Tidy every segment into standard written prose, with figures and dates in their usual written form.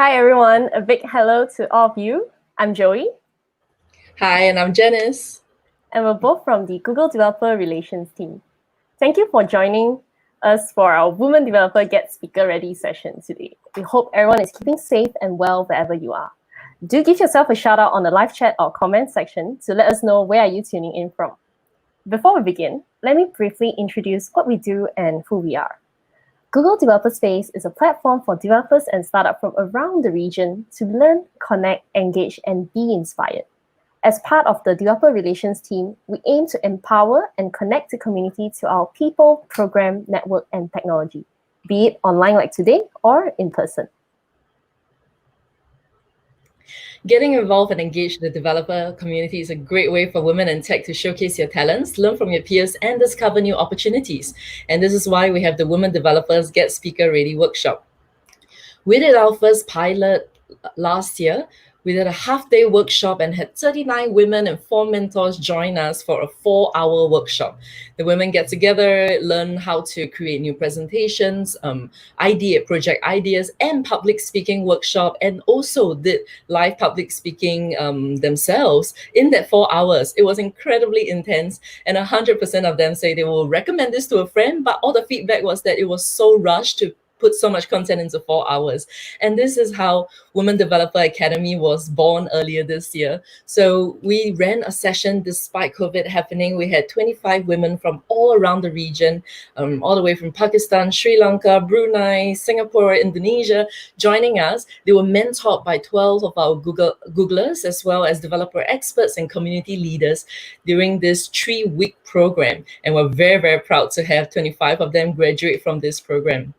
Hi everyone, a big hello to all of you. I'm Joey. Hi, and I'm Janise. And we're both from the Google Developer Relations team. Thank you for joining us for our Women Developer Get Speaker Ready session today. We hope everyone is keeping safe and well wherever you are. Do give yourself a shout out on the live chat or comment section to let us know where are you tuning in from. Before we begin, let me briefly introduce what we do and who we are. Google Developer Space is a platform for developers and startups from around the region to learn, connect, engage, and be inspired. As part of the Developer Relations team, we aim to empower and connect the community to our people, program, network, and technology, be it online like today or in person. Getting involved and engaged in the developer community is a great way for women in tech to showcase your talents, learn from your peers, and discover new opportunities. And this is why we have the Women Developers Get Speaker Ready workshop. We did our first pilot last year. We did a half-day workshop and had 39 women and 4 mentors join us for a 4-hour workshop. The women get together, learn how to create new presentations, project ideas, and public speaking workshop, and also did live public speaking themselves in that 4 hours. It was incredibly intense, and 100% of them say they will recommend this to a friend, but all the feedback was that it was so rushed to put so much content into 4 hours. And this is how Women Developer Academy was born earlier this year. So we ran a session despite COVID happening. We had 25 women from all around the region, all the way from Pakistan, Sri Lanka, Brunei, Singapore, Indonesia, joining us. They were mentored by 12 of our Googlers, as well as developer experts and community leaders during this 3-week program. And we're very, very proud to have 25 of them graduate from this program.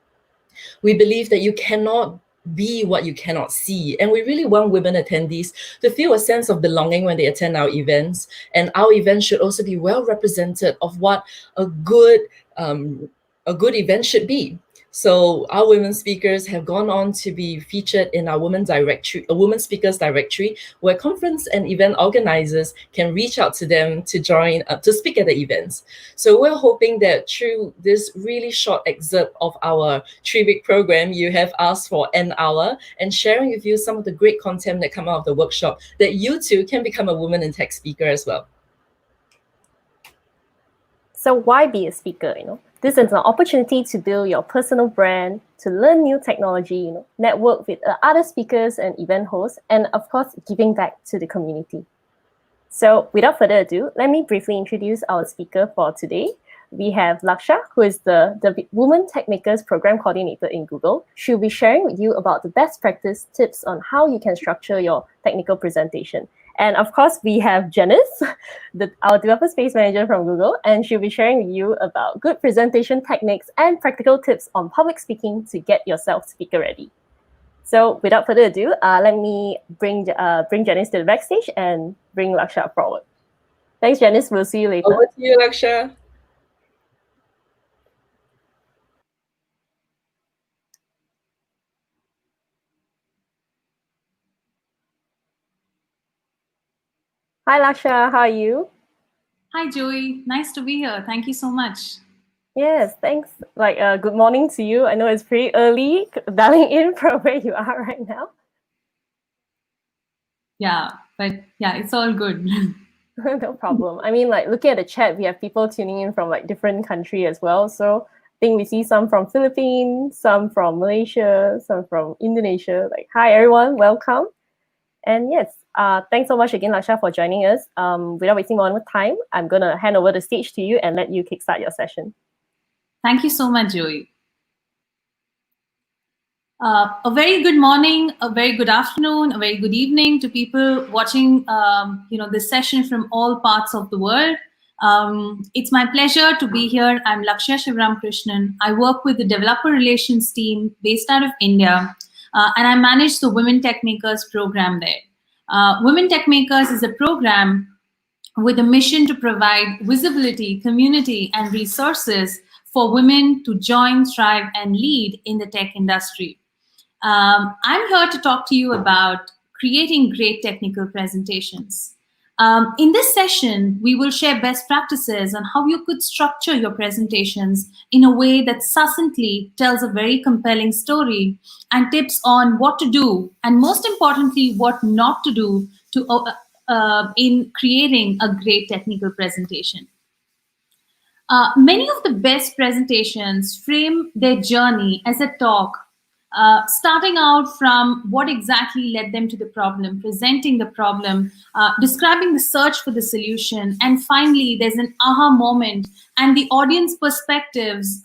We believe that you cannot be what you cannot see. And we really want women attendees to feel a sense of belonging when they attend our events. And our events should also be well represented of what a good event should be. So our women speakers have gone on to be featured in our women speakers directory, where conference and event organizers can reach out to them to join to speak at the events. So we're hoping that through this really short excerpt of our 3-week program, you have asked for an hour and sharing with you some of the great content that come out of the workshop, that you too can become a woman in tech speaker as well. So why be a speaker? This is an opportunity to build your personal brand, to learn new technology, network with other speakers and event hosts, and of course, giving back to the community. So without further ado, let me briefly introduce our speaker for today. We have Lakshya, who is the Women Techmakers Program Coordinator in Google. She'll be sharing with you about the best practice tips on how you can structure your technical presentation. And of course, we have Janise, our Developer Space Manager from Google, and she'll be sharing with you about good presentation techniques and practical tips on public speaking to get yourself speaker ready. So without further ado, let me bring Janise to the backstage and bring Lakshya forward. Thanks, Janise. We'll see you later. Over to you, Lakshya. Hi, Lakshya. How are you? Hi, Joey. Nice to be here. Thank you so much. Yes, thanks. Good morning to you. I know it's pretty early dialing in from where you are right now. Yeah, but yeah, it's all good. No problem. I mean, looking at the chat, we have people tuning in from different countries as well. So I think we see some from Philippines, some from Malaysia, some from Indonesia. Hi everyone, welcome. And yes, thanks so much again, Lakshya, for joining us. Without wasting more time, I'm gonna hand over the stage to you and let you kickstart your session. Thank you so much, Joey. A very good morning, a very good afternoon, a very good evening to people watching this session from all parts of the world. It's my pleasure to be here. I'm Lakshya Sivaramakrishnan. I work with the Developer Relations team based out of India, and I manage the Women Techmakers program there. Women Techmakers is a program with a mission to provide visibility, community, and resources for women to join, thrive, and lead in the tech industry. I'm here to talk to you about creating great technical presentations. In this session, we will share best practices on how you could structure your presentations in a way that succinctly tells a very compelling story, and tips on what to do, and most importantly, what not to do in creating a great technical presentation. Many of the best presentations frame their journey as a talk, starting out from what exactly led them to the problem, presenting the problem, describing the search for the solution, and finally there's an aha moment, and the audience perspectives,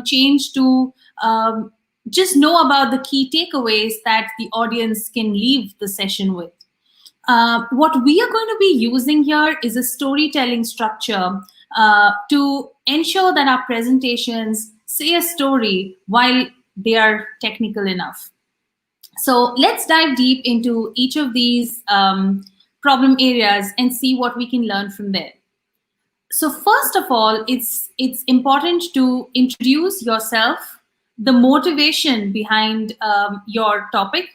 change to just know about the key takeaways that the audience can leave the session with. What we are going to be using here is a storytelling structure to ensure that our presentations say a story while they are technical enough. So let's dive deep into each of these problem areas and see what we can learn from there. So first of all, it's important to introduce yourself, the motivation behind your topic,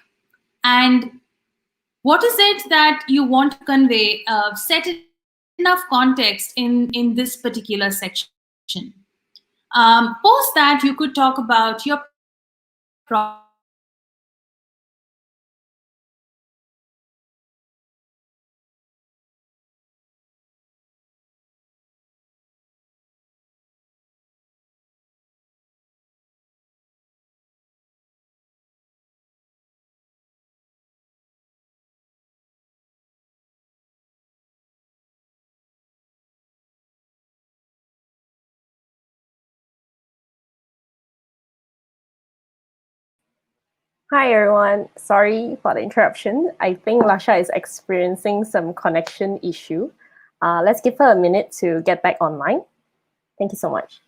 and what is it that you want to convey, set enough context in this particular section. Post that, you could talk about your problem. Hi everyone, sorry for the interruption. I think Lakshya is experiencing some connection issue. Let's give her a minute to get back online. Thank you so much.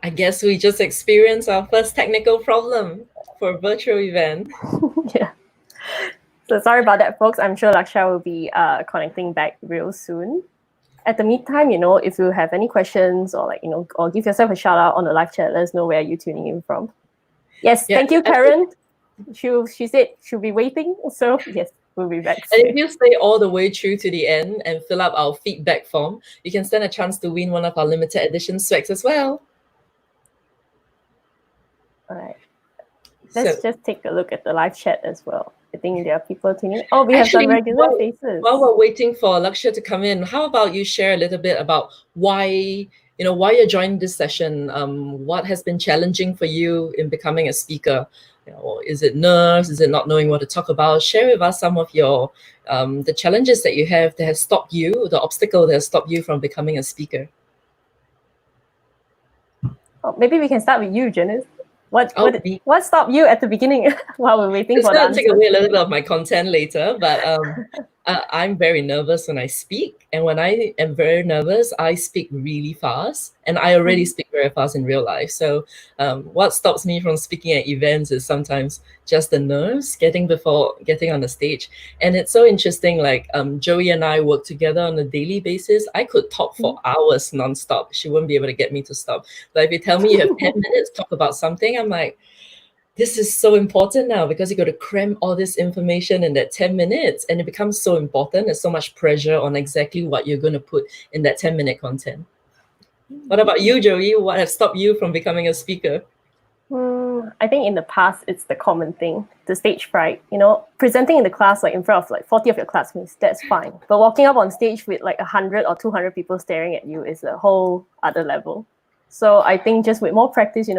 I guess we just experienced our first technical problem for a virtual event. Yeah. So sorry about that, folks. I'm sure Lakshya will be connecting back real soon. At the meantime, if you have any questions or or give yourself a shout out on the live chat, let us know where you're tuning in from. Yes, yeah, thank you, Karen. She said she'll be waiting. So yes, we'll be back soon. And if you stay all the way through to the end and fill up our feedback form, you can stand a chance to win one of our limited edition swags as well. All right. Let's just take a look at the live chat as well. I think there are people tuning. Oh, we have some regular faces. While we're waiting for Lakshya to come in, how about you share a little bit about why you're joining this session? What has been challenging for you in becoming a speaker? Is it nerves? Is it not knowing what to talk about? Share with us some of your the challenges that you have that have stopped you, the obstacle that has stopped you from becoming a speaker. Oh, maybe we can start with you, Janise. What stopped you at the beginning while we're waiting for the answer? It's going to take away a little bit of my content later, but I'm very nervous when I speak. And when I am very nervous, I speak really fast. And I already speak very fast in real life. So what stops me from speaking at events is sometimes just the nerves getting on the stage. And it's so interesting, like Joey and I work together on a daily basis. I could talk for hours nonstop. She wouldn't be able to get me to stop. But if you tell me you have 10 minutes to talk about something, I'm like, this is so important now because you got to cram all this information in that 10 minutes and it becomes so important. There's so much pressure on exactly what you're going to put in that 10-minute content. What about you, Joey? What has stopped you from becoming a speaker? I think in the past, it's the common thing, the stage fright. Presenting in the class, like in front of 40 of your classmates, that's fine. But walking up on stage with 100 or 200 people staring at you is a whole other level. So I think just with more practice,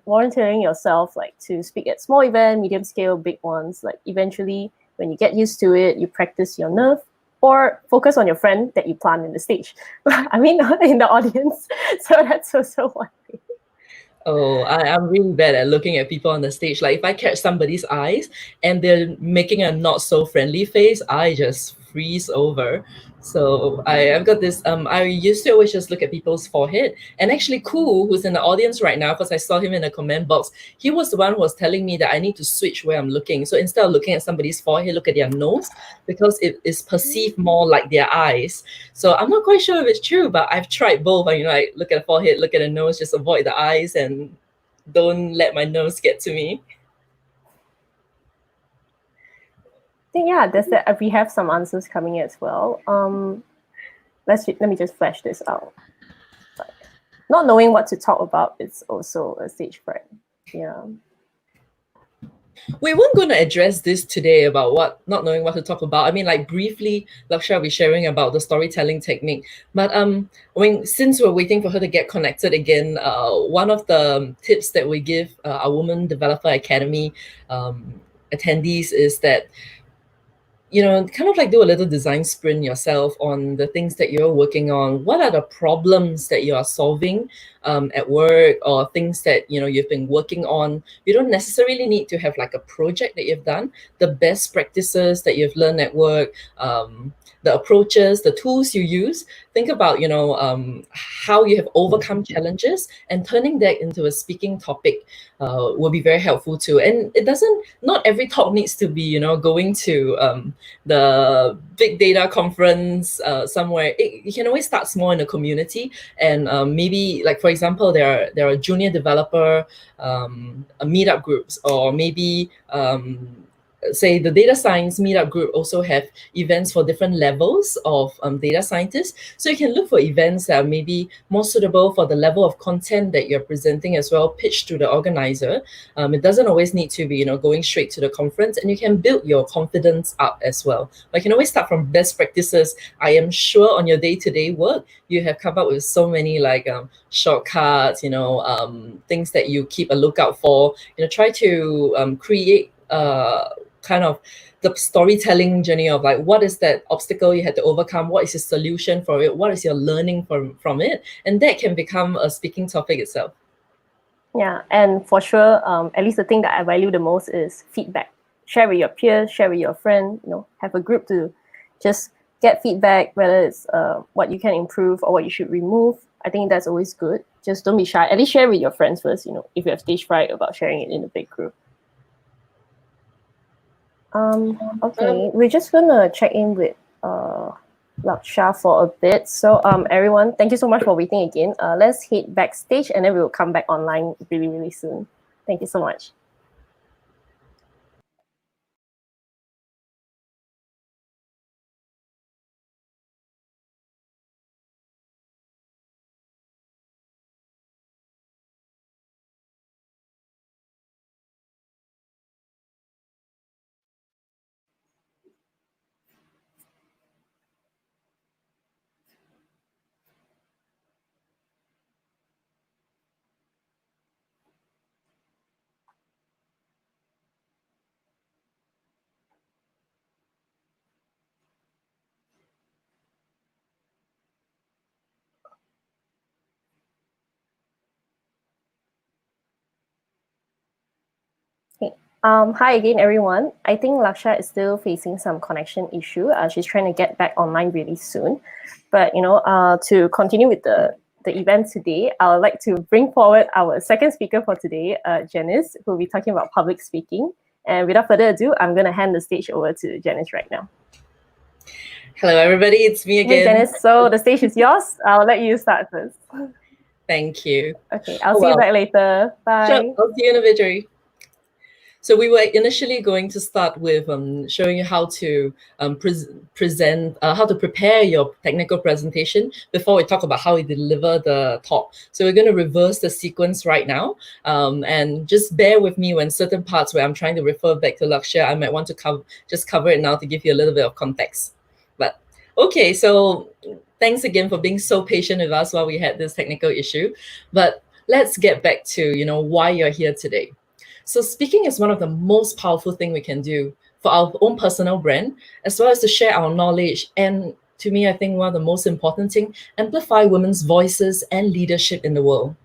volunteering yourself to speak at small event, medium scale, big ones, eventually When you get used to it, you practice your nerve or focus on your friend that you plant in the stage. I mean, in the audience. So that's also one thing. Oh, I'm really bad at looking at people on the stage. Like if I catch somebody's eyes and they're making a not so friendly face, I just freeze over. So I've got this, I used to always just look at people's forehead. And actually Koo, who's in the audience right now, because I saw him in the comment box, he was the one who was telling me that I need to switch where I'm looking. So instead of looking at somebody's forehead, look at their nose, because it is perceived more like their eyes. So I'm not quite sure if it's true, but I've tried both. You know, I look at the forehead, look at the nose, just avoid the eyes and don't let my nose get to me. I think, yeah, that's that. We have some answers coming as well. Let me just flash this out. Not knowing what to talk about is also a stage fright. Yeah. We weren't going to address this today about not knowing what to talk about. I mean, like briefly, Lakshya will be sharing about the storytelling technique. But since we're waiting for her to get connected again, one of the tips that we give our Women Developer Academy attendees is that, you know, kind of like do a little design sprint yourself on the things that you're working on. What are the problems that you are solving at work, or things that, you know, you've been working on? You don't necessarily need to have like a project that you've done. The best practices that you've learned at work, the approaches, the tools you use. Think about, you know, how you have overcome challenges, and turning that into a speaking topic will be very helpful too. And not every talk needs to be, you know, going to the big data conference somewhere. You can always start small in a community, and maybe, like for example, there are junior developer meetup groups, or maybe say the data science meetup group also have events for different levels of data scientists. So you can look for events that are maybe more suitable for the level of content that you're presenting as well, pitched to the organizer. It doesn't always need to be, you know, going straight to the conference, and you can build your confidence up as well. But you can always start from best practices. I am sure on your day-to-day work, you have come up with so many like shortcuts, you know, things that you keep a lookout for. You know, try to create kind of the storytelling journey of like, what is that obstacle you had to overcome? What is your solution for it? What is your learning from it? And that can become a speaking topic itself. Yeah, and for sure, at least the thing that I value the most is feedback. Share with your peers, share with your friend, you know, have a group to just get feedback, whether it's what you can improve or what you should remove. I think that's always good. Just don't be shy. At least share with your friends first, you know, if you have stage fright about sharing it in a big group. Okay, we're just gonna check in with Lakshya for a bit. So everyone, thank you so much for waiting again. Let's head backstage, and then we will come back online really, really soon. Thank you so much. Hi again, everyone. I think Lakshya is still facing some connection issue. She's trying to get back online really soon. But, you know, to continue with the event today, I would like to bring forward our second speaker for today, Janise, who will be talking about public speaking. And without further ado, I'm going to hand the stage over to Janise right now. Hello, everybody. It's me again. Hey, Janise. So the stage is yours. I'll let you start first. Thank you. Okay, I'll see you back later. Bye. Sure, I'll see you in a bit, Jerry. So we were initially going to start with showing you how to present, how to prepare your technical presentation before we talk about how we deliver the talk. So we're going to reverse the sequence right now, and just bear with me when certain parts where I'm trying to refer back to Lakshya, I might want to cover it now to give you a little bit of context. But okay, so thanks again for being so patient with us while we had this technical issue. But let's get back to, you know, why you're here today. So speaking is one of the most powerful things we can do for our own personal brand, as well as to share our knowledge. And to me, I think one of the most important things, amplify women's voices and leadership in the world.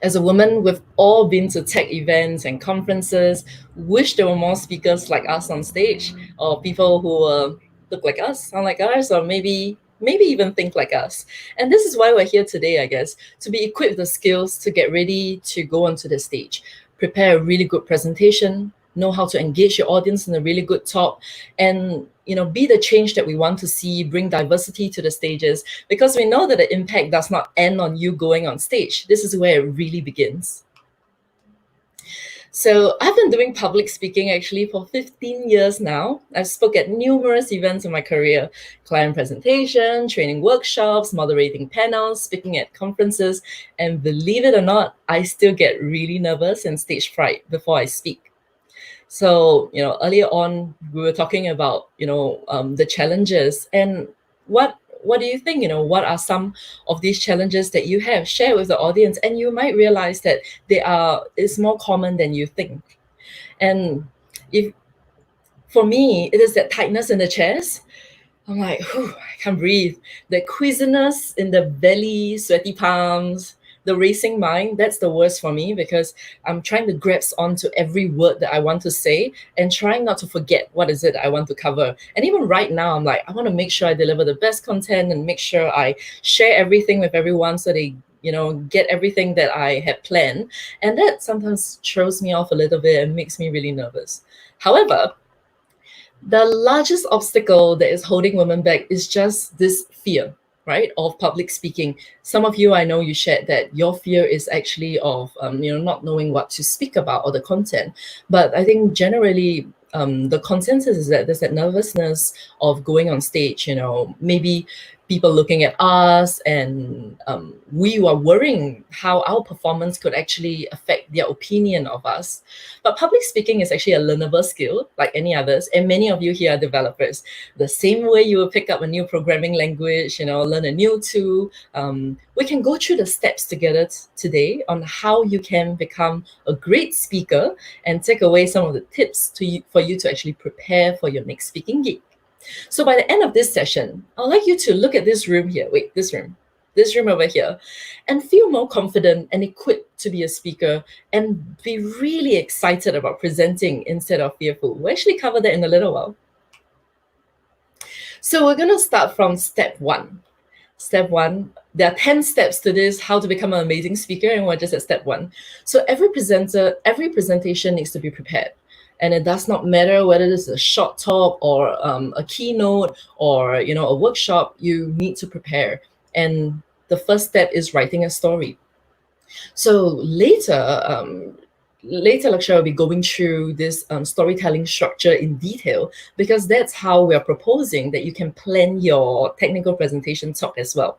As a woman, we've all been to tech events and conferences, wish there were more speakers like us on stage, or people who look like us, sound like us, or maybe even think like us. And this is why we're here today, I guess, to be equipped with the skills to get ready to go onto the stage, prepare a really good presentation, know how to engage your audience in a really good talk, and be the change that we want to see, bring diversity to the stages, because we know that the impact does not end on you going on stage. This is where it really begins. So I've been doing public speaking actually for 15 years now. I've spoke at numerous events in my career: client presentation, training workshops, moderating panels, speaking at conferences, and believe it or not, I still get really nervous and stage fright before I speak. So, earlier on, we were talking about, the challenges. And what do you think? What are some of these challenges that you have? Share with the audience, and you might realize that it's more common than you think. And for me, it is that tightness in the chest. I'm like, I can't breathe. The queasiness in the belly, sweaty palms, the racing mind, that's the worst for me, because I'm trying to grasp onto every word that I want to say and trying not to forget what is it I want to cover. And even right now, I'm like, I want to make sure I deliver the best content and make sure I share everything with everyone so they get everything that I had planned. And that sometimes throws me off a little bit and makes me really nervous. However, the largest obstacle that is holding women back is just this fear, right, of public speaking. Some of you, I know you shared that your fear is actually of, not knowing what to speak about or the content. But I think generally, the consensus is that there's that nervousness of going on stage, maybe people looking at us, and we are worrying how our performance could actually affect their opinion of us. But public speaking is actually a learnable skill like any others, and many of you here are developers. The same way you will pick up a new programming language, learn a new tool, we can go through the steps together today on how you can become a great speaker and take away some of the tips for you to actually prepare for your next speaking gig. So by the end of this session, I'd like you to look at this room here. Wait, this room over here, and feel more confident and equipped to be a speaker and be really excited about presenting instead of fearful. We'll actually cover that in a little while. So we're going to start from step one. Step one, there are 10 steps to this, how to become an amazing speaker, and we're just at step one. So every presentation needs to be prepared. And it does not matter whether it is a short talk or a keynote or a workshop, you need to prepare. And the first step is writing a story. So later, Lakshya will be going through this storytelling structure in detail, because that's how we are proposing that you can plan your technical presentation talk as well.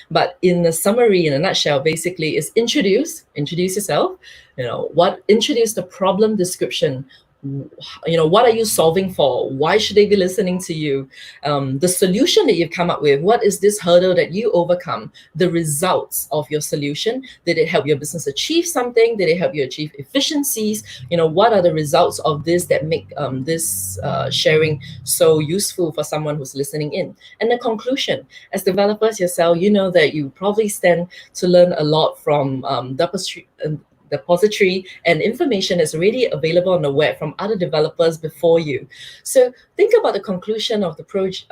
But in the summary, in a nutshell, basically is introduce yourself, introduce the problem description. What are you solving for? Why should they be listening to you? The solution that you've come up with, what is this hurdle that you overcome? The results of your solution. Did it help your business achieve something? Did it help you achieve efficiencies? What are the results of this that make this sharing so useful for someone who's listening in? And the conclusion, as developers yourself, you know that you probably stand to learn a lot from the repository and information is already available on the web from other developers before you. So think about the conclusion of the project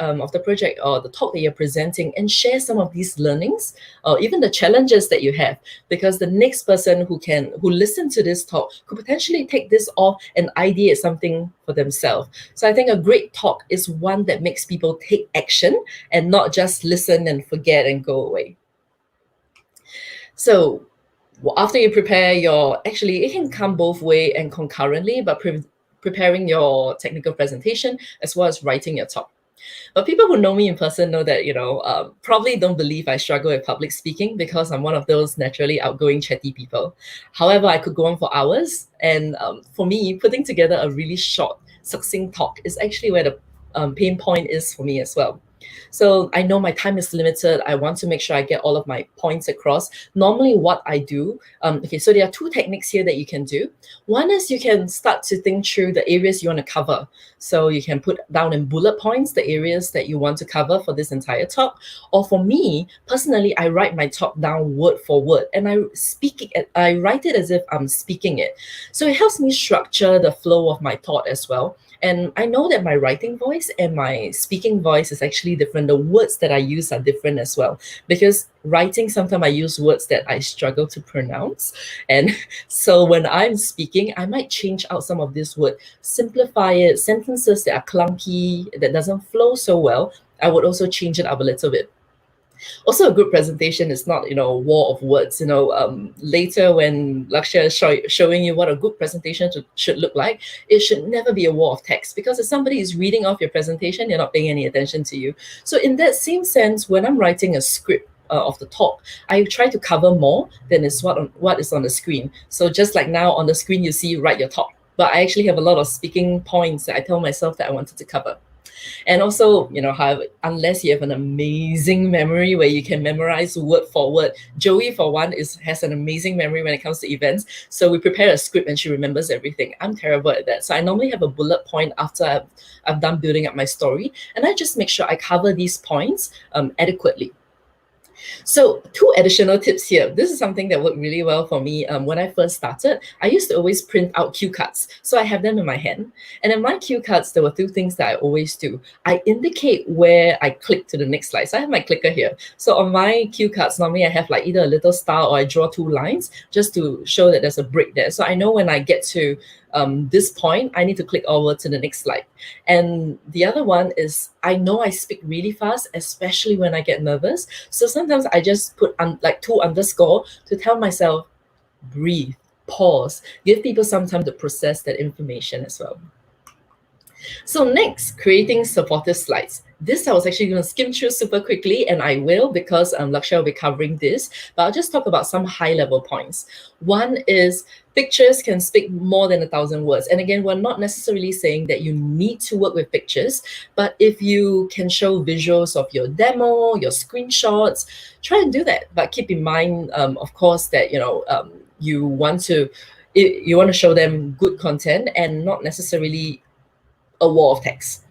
or the talk that you're presenting, and share some of these learnings or even the challenges that you have, because the next person who listen to this talk could potentially take this off and ideate something for themselves. So I think a great talk is one that makes people take action and not just listen and forget and go away. So after you prepare it can come both way and concurrently, but preparing your technical presentation as well as writing your talk. But people who know me in person know that, probably don't believe I struggle with public speaking, because I'm one of those naturally outgoing, chatty people. However, I could go on for hours. And for me, putting together a really short, succinct talk is actually where the pain point is for me as well. So I know my time is limited. I want to make sure I get all of my points across. Normally what I do, okay, so there are two techniques here that you can do. One is you can start to think through the areas you want to cover. So you can put down in bullet points the areas that you want to cover for this entire talk. Or for me, personally, I write my talk down word for word and I write it as if I'm speaking it. So it helps me structure the flow of my thought as well. And I know that my writing voice and my speaking voice is actually different. The words that I use are different as well. Because writing, sometimes I use words that I struggle to pronounce. And so when I'm speaking, I might change out some of this word, simplify it, sentences that are clunky, that doesn't flow so well, I would also change it up a little bit. Also, a good presentation is not, a war of words. Later when Lakshya is showing you what a good presentation should look like, it should never be a war of text, because if somebody is reading off your presentation, they're not paying any attention to you. So in that same sense, when I'm writing a script of the talk, I try to cover more than is what is on the screen. So just like now on the screen, you see write your talk, but I actually have a lot of speaking points that I tell myself that I wanted to cover. And also, unless you have an amazing memory where you can memorize word for word. Joey, for one, has an amazing memory when it comes to events. So we prepare a script and she remembers everything. I'm terrible at that. So I normally have a bullet point after I've done building up my story. And I just make sure I cover these points adequately. So 2 additional tips here. This is something that worked really well for me when I first started. I used to always print out cue cards. So I have them in my hand. And in my cue cards, there were 2 things that I always do. I indicate where I click to the next slide. So I have my clicker here. So on my cue cards, normally I have like either a little star or I draw 2 lines just to show that there's a break there. So I know when I get to this point, I need to click over to the next slide. And the other one is, I know I speak really fast, especially when I get nervous. So sometimes I just put 2 underscore to tell myself, breathe, pause, give people some time to process that information as well. So next, creating supportive slides. This I was actually going to skim through super quickly, and I will, because Lakshya will be covering this, but I'll just talk about some high-level points. One is pictures can speak more than 1,000 words. And again, we're not necessarily saying that you need to work with pictures, but if you can show visuals of your demo, your screenshots, try and do that. But keep in mind, of course, that you want to show them good content and not necessarily a wall of text.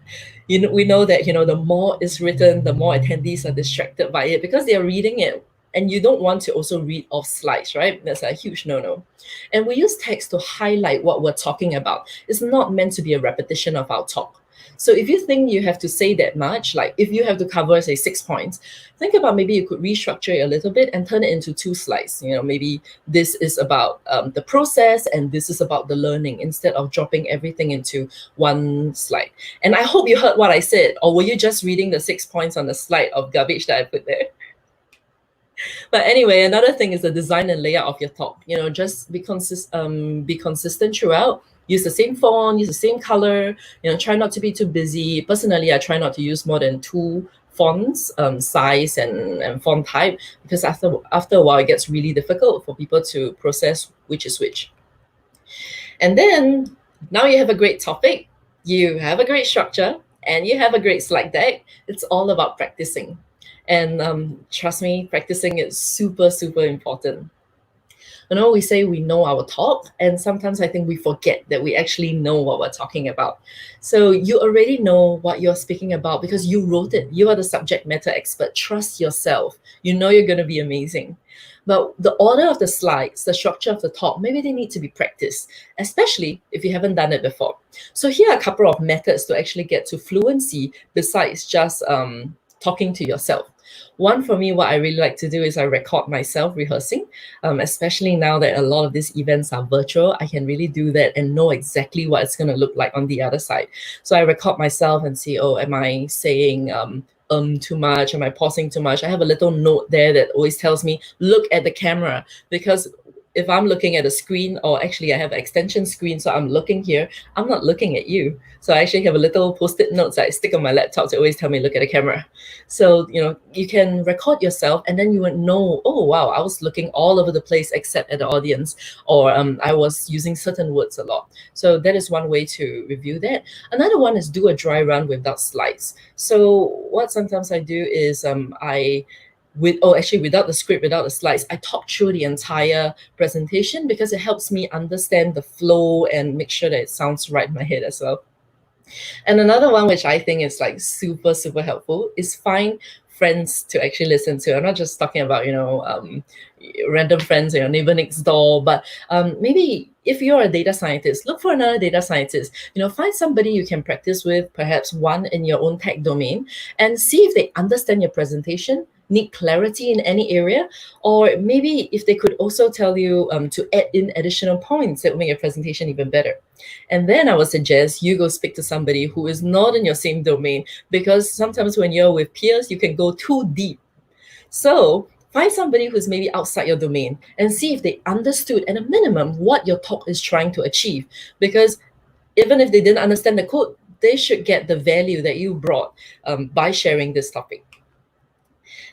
We know that the more is written, the more attendees are distracted by it because they are reading it, and you don't want to also read off slides, right? That's a huge no-no. And we use text to highlight what we're talking about. It's not meant to be a repetition of our talk. So if you think you have to say that much, like if you have to cover, say, 6 points, think about maybe you could restructure it a little bit and turn it into 2 slides. Maybe this is about the process and this is about the learning, instead of dropping everything into 1 slide. And I hope you heard what I said, or were you just reading the 6 points on the slide of garbage that I put there? But anyway, another thing is the design and layout of your talk. Just be consistent throughout. Use the same font, use the same color. Try not to be too busy. Personally, I try not to use more than 2 fonts, size and font type, because after a while it gets really difficult for people to process which is which. And then now you have a great topic, you have a great structure, and you have a great slide deck. It's all about practicing. And trust me, practicing is super, super important. We say we know our talk, and sometimes I think we forget that we actually know what we're talking about. So you already know what you're speaking about because you wrote it. You are the subject matter expert. Trust yourself. You know you're going to be amazing. But the order of the slides, the structure of the talk, maybe they need to be practiced, especially if you haven't done it before. So here are a couple of methods to actually get to fluency besides just talking to yourself. One, for me, what I really like to do is I record myself rehearsing, especially now that a lot of these events are virtual. I can really do that and know exactly what it's going to look like on the other side. So I record myself and see, am I saying too much? Am I pausing too much? I have a little note there that always tells me, look at the camera, because if I'm looking at a screen, or actually I have an extension screen, so I'm looking here, I'm not looking at you. So I actually have a little post-it notes that I stick on my laptop to always tell me, look at the camera. So, you can record yourself, and then you would know, oh, wow, I was looking all over the place except at the audience, or I was using certain words a lot. So that is one way to review that. Another one is do a dry run without slides. So what sometimes I do is without the script, without the slides, I talk through the entire presentation, because it helps me understand the flow and make sure that it sounds right in my head as well. And another one, which I think is like super, super helpful, is find friends to actually listen to. I'm not just talking about, random friends or your neighbor next door, but maybe if you're a data scientist, look for another data scientist. Find somebody you can practice with, perhaps one in your own tech domain, and see if they understand your presentation, need clarity in any area, or maybe if they could also tell you to add in additional points that will make your presentation even better. And then I would suggest you go speak to somebody who is not in your same domain, because sometimes when you're with peers, you can go too deep. So find somebody who's maybe outside your domain and see if they understood at a minimum what your talk is trying to achieve. Because even if they didn't understand the code, they should get the value that you brought by sharing this topic.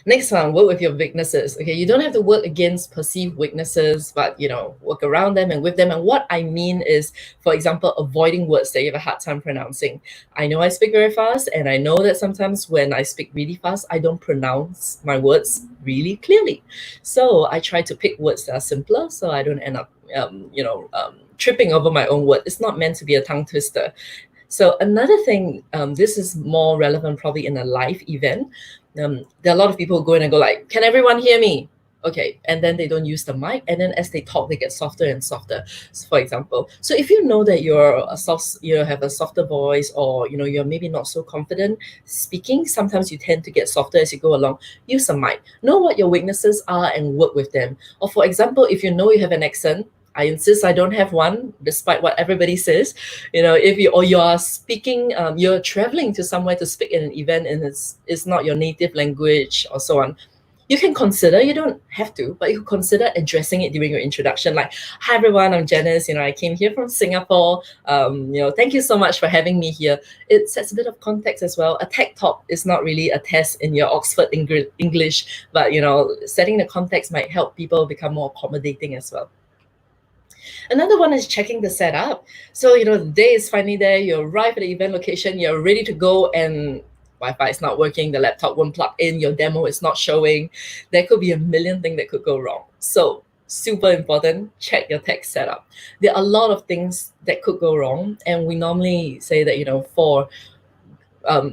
Next one, work with your weaknesses. Okay, you don't have to work against perceived weaknesses, but work around them and with them. And what I mean is, for example, avoiding words that you have a hard time pronouncing. I know I speak very fast, and I know that sometimes when I speak really fast, I don't pronounce my words really clearly. So I try to pick words that are simpler, so I don't end up, tripping over my own word. It's not meant to be a tongue twister. So another thing, this is more relevant probably in a live event. There are a lot of people going and go like, can everyone hear me? Okay, and then they don't use the mic, and then as they talk, they get softer and softer, for example. So if you know that you have a softer voice, or you're maybe not so confident speaking, sometimes you tend to get softer as you go along, use a mic. Know what your weaknesses are and work with them. Or for example, if you know you have an accent, I insist I don't have one, despite what everybody says. If you're speaking, you're traveling to somewhere to speak in an event, and it's not your native language or so on, you can consider, you don't have to, but you can consider addressing it during your introduction. Like, hi everyone, I'm Janise. I came here from Singapore. Thank you so much for having me here. It sets a bit of context as well. A tech talk is not really a test in your Oxford English, but setting the context might help people become more accommodating as well. Another one is checking the setup. So, the day is finally there, you arrive at the event location, you're ready to go, and Wi-Fi is not working, the laptop won't plug in, your demo is not showing. There could be a million things that could go wrong. So, super important, check your tech setup. There are a lot of things that could go wrong, and we normally say that, for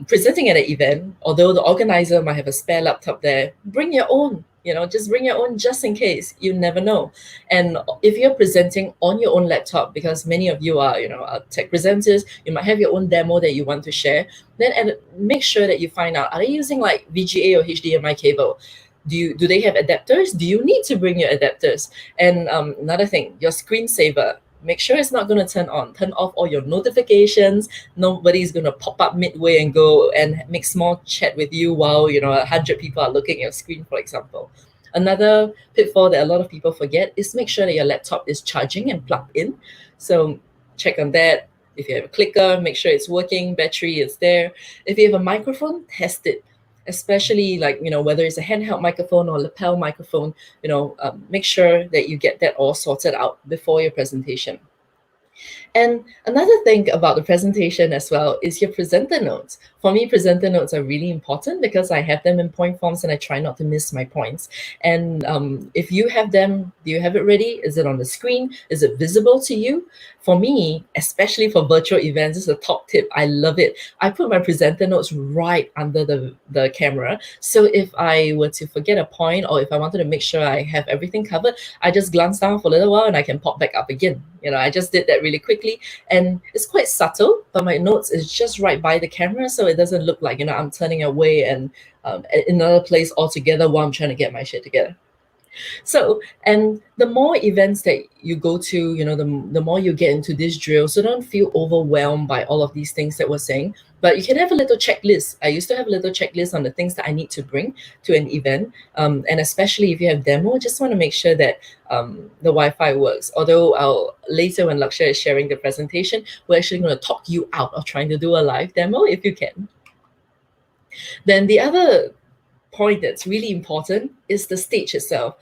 presenting at an event, although the organizer might have a spare laptop there, bring your own. Just bring your own, just in case. You never know. And if you're presenting on your own laptop, because many of you are, are tech presenters, you might have your own demo that you want to share, then make sure that you find out, are they using like VGA or HDMI cable? Do they have adapters? Do you need to bring your adapters? And another thing, your screensaver. Make sure it's not going to turn on. Turn off all your notifications. Nobody's going to pop up midway and go and make small chat with you while 100 people are looking at your screen, for example. Another pitfall that a lot of people forget is make sure that your laptop is charging and plugged in. So check on that. If you have a clicker, make sure it's working. Battery is there. If you have a microphone, test it. Especially whether it's a handheld microphone or lapel microphone, make sure that you get that all sorted out before your presentation. And another thing about the presentation as well is your presenter notes. For me, presenter notes are really important because I have them in point forms and I try not to miss my points. And if you have them, do you have it ready? Is it on the screen? Is it visible to you? For me, especially for virtual events, this is a top tip. I love it. I put my presenter notes right under the camera. So if I were to forget a point, or if I wanted to make sure I have everything covered, I just glance down for a little while and I can pop back up again. I just did that really quickly, and it's quite subtle, but my notes is just right by the camera, so it doesn't look like I'm turning away and in another place altogether while I'm trying to get my shit together. So, and the more events that you go to, the more you get into this drill. So don't feel overwhelmed by all of these things that we're saying. But you can have a little checklist. I used to have a little checklist on the things that I need to bring to an event. And especially if you have demo, just want to make sure that the Wi-Fi works. Although later when Lakshya is sharing the presentation, we're actually going to talk you out of trying to do a live demo if you can. Then the other point that's really important is the stage itself.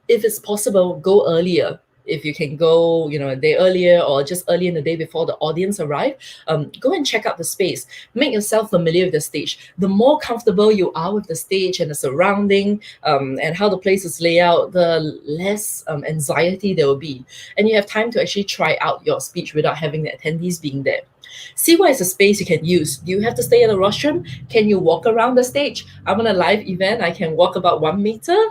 If it's possible, go earlier. If you can go, a day earlier or just early in the day before the audience arrive, go and check out the space. Make yourself familiar with the stage. The more comfortable you are with the stage and the surrounding and how the place is laid out, the less anxiety there will be. And you have time to actually try out your speech without having the attendees being there. See what is a space you can use. Do you have to stay in the rostrum? Can you walk around the stage? I'm on a live event. I can walk about 1 meter.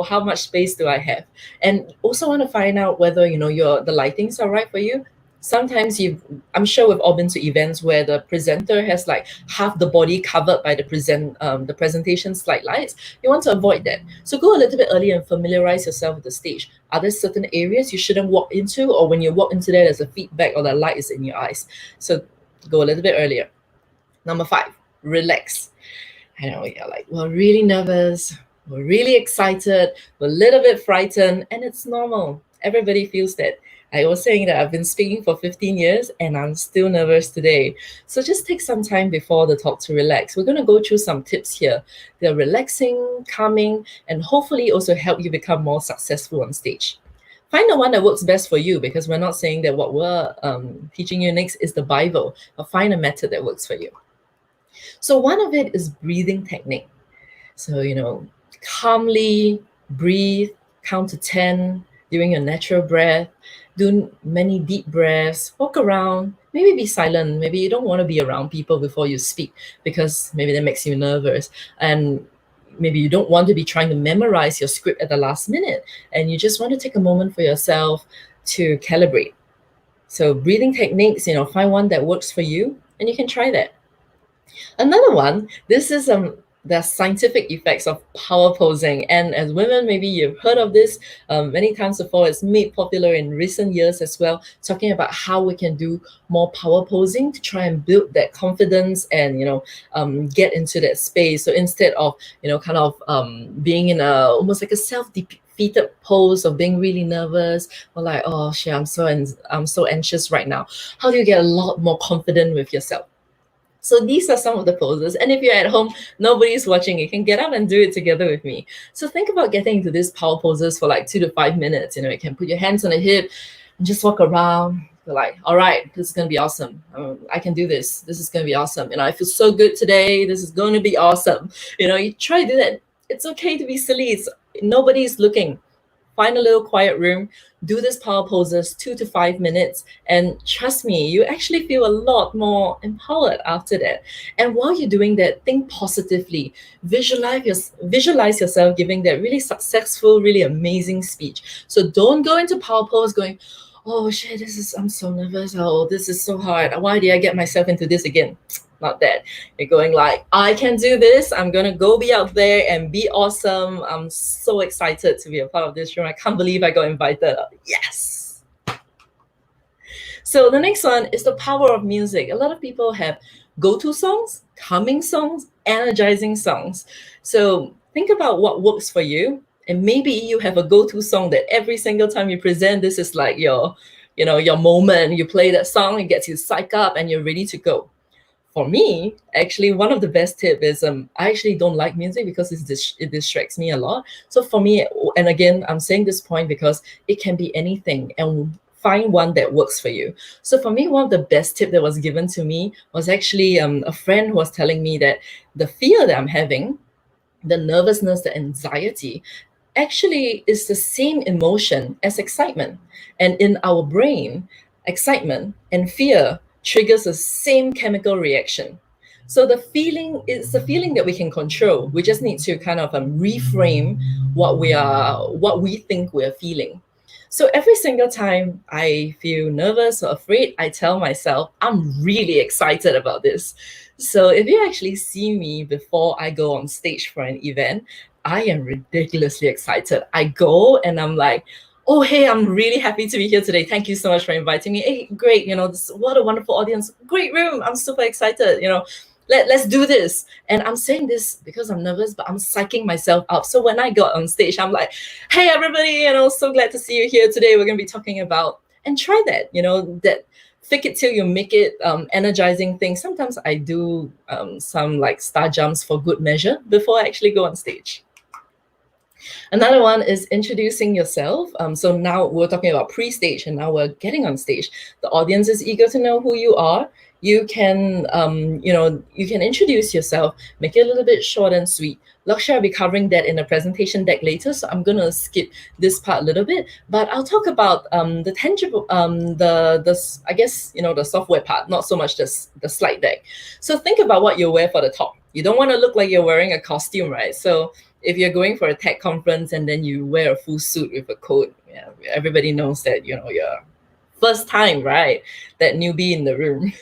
How much space do I have? And also want to find out whether, the lightings are right for you. Sometimes I'm sure we've all been to events where the presenter has like half the body covered by the presentation slide lights. You want to avoid that. So go a little bit earlier and familiarize yourself with the stage. Are there certain areas you shouldn't walk into, or when you walk into there's a feedback or the light is in your eyes? So go a little bit earlier. Number 5, relax. I know you're like, we're really nervous, we're really excited, we're a little bit frightened, and it's normal. Everybody feels that. I was saying that I've been speaking for 15 years and I'm still nervous today. So just take some time before the talk to relax. We're going to go through some tips here. They're relaxing, calming, and hopefully also help you become more successful on stage. Find the one that works best for you, because we're not saying that what we're teaching you next is the Bible, but find a method that works for you. So one of it is breathing technique. So, calmly breathe, count to 10 during your natural breath. Do many deep breaths, walk around, maybe be silent. Maybe you don't want to be around people before you speak because maybe that makes you nervous. And maybe you don't want to be trying to memorize your script at the last minute. And you just want to take a moment for yourself to calibrate. So breathing techniques, find one that works for you and you can try that. Another one, this is the scientific effects of power posing. And as women, maybe you've heard of this many times before. It's made popular in recent years as well, talking about how we can do more power posing to try and build that confidence and, get into that space. So instead of, being in almost like a self-defeated pose of being really nervous or like, oh shit, I'm so anxious right now. How do you get a lot more confident with yourself? So these are some of the poses. And if you're at home, nobody's watching, you can get up and do it together with me. So think about getting into these power poses for like 2 to 5 minutes. You can put your hands on the hip and just walk around. You're like, all right, this is going to be awesome. I can do this. This is going to be awesome. I feel so good today. This is going to be awesome. You try to do that. It's okay to be silly. Nobody's looking. Find a little quiet room, do this power poses 2 to 5 minutes, and trust me, you actually feel a lot more empowered after that. And while you're doing that, think positively. Visualize yourself giving that really successful, really amazing speech. So don't go into power pose going, oh shit, I'm so nervous. Oh, this is so hard. Why did I get myself into this again? Not that. You're going like, I can do this. I'm going to go be out there and be awesome. I'm so excited to be a part of this room. I can't believe I got invited. Yes. So the next one is the power of music. A lot of people have go-to songs, calming songs, energizing songs. So think about what works for you. And maybe you have a go-to song that every single time you present, this is like your moment. You play that song, it gets you psyched up and you're ready to go. For me, actually, one of the best tips is I actually don't like music because it distracts me a lot. So for me, and again, I'm saying this point because it can be anything, and find one that works for you. So for me, one of the best tips that was given to me was actually a friend who was telling me that the fear that I'm having, the nervousness, the anxiety, actually is the same emotion as excitement. And in our brain, excitement and fear triggers the same chemical reaction. So the feeling is the feeling that we can control. We just need to kind of reframe what we think we're feeling. So every single time I feel nervous or afraid, I tell myself, I'm really excited about this. So if you actually see me before I go on stage for an event, I am ridiculously excited. I go and I'm like, oh, hey, I'm really happy to be here today. Thank you so much for inviting me. Hey, great, what a wonderful audience. Great room. I'm super excited, let's do this. And I'm saying this because I'm nervous, but I'm psyching myself up. So when I got on stage, I'm like, hey, everybody, so glad to see you here today. We're going to be talking about, and try that, that fake it till you make it, energizing thing. Sometimes I do some like star jumps for good measure before I actually go on stage. Another one is introducing yourself. So now we're talking about pre-stage, and now we're getting on stage. The audience is eager to know who you are. You can, you can introduce yourself, make it a little bit short and sweet. Lakshya will be covering that in a presentation deck later, so I'm gonna skip this part a little bit. But I'll talk about the tangible, I guess the software part, not so much the slide deck. So think about what you wear for the top. You don't want to look like you're wearing a costume, right? So if you're going for a tech conference and then you wear a full suit with a coat, everybody knows that, you're first time, right? That newbie in the room.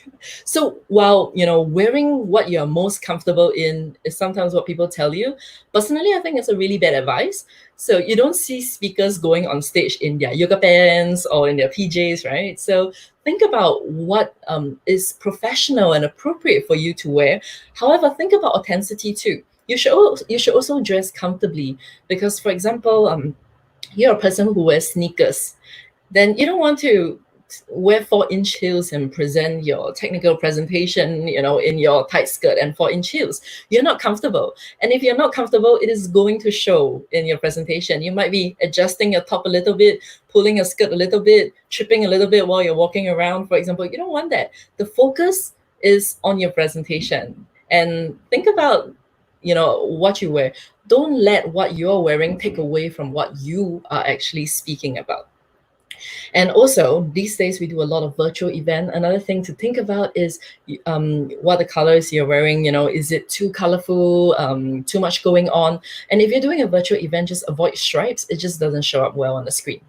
So while, wearing what you're most comfortable in is sometimes what people tell you, personally, I think it's a really bad advice. So you don't see speakers going on stage in their yoga pants or in their PJs, right? So think about what is professional and appropriate for you to wear. However, think about authenticity too. You should also dress comfortably, because, for example, you're a person who wears sneakers, then you don't want to wear 4-inch heels and present your technical presentation, in your tight skirt and 4-inch heels. You're not comfortable. And if you're not comfortable, it is going to show in your presentation. You might be adjusting your top a little bit, pulling your skirt a little bit, tripping a little bit while you're walking around, for example. You don't want that. The focus is on your presentation. And think about what you wear. Don't let what you're wearing take away from what you are actually speaking about. And also, these days we do a lot of virtual event. Another thing to think about is what the colors you're wearing. Is it too colorful, too much going on? And if you're doing a virtual event, just avoid stripes. It just doesn't show up well on the screen.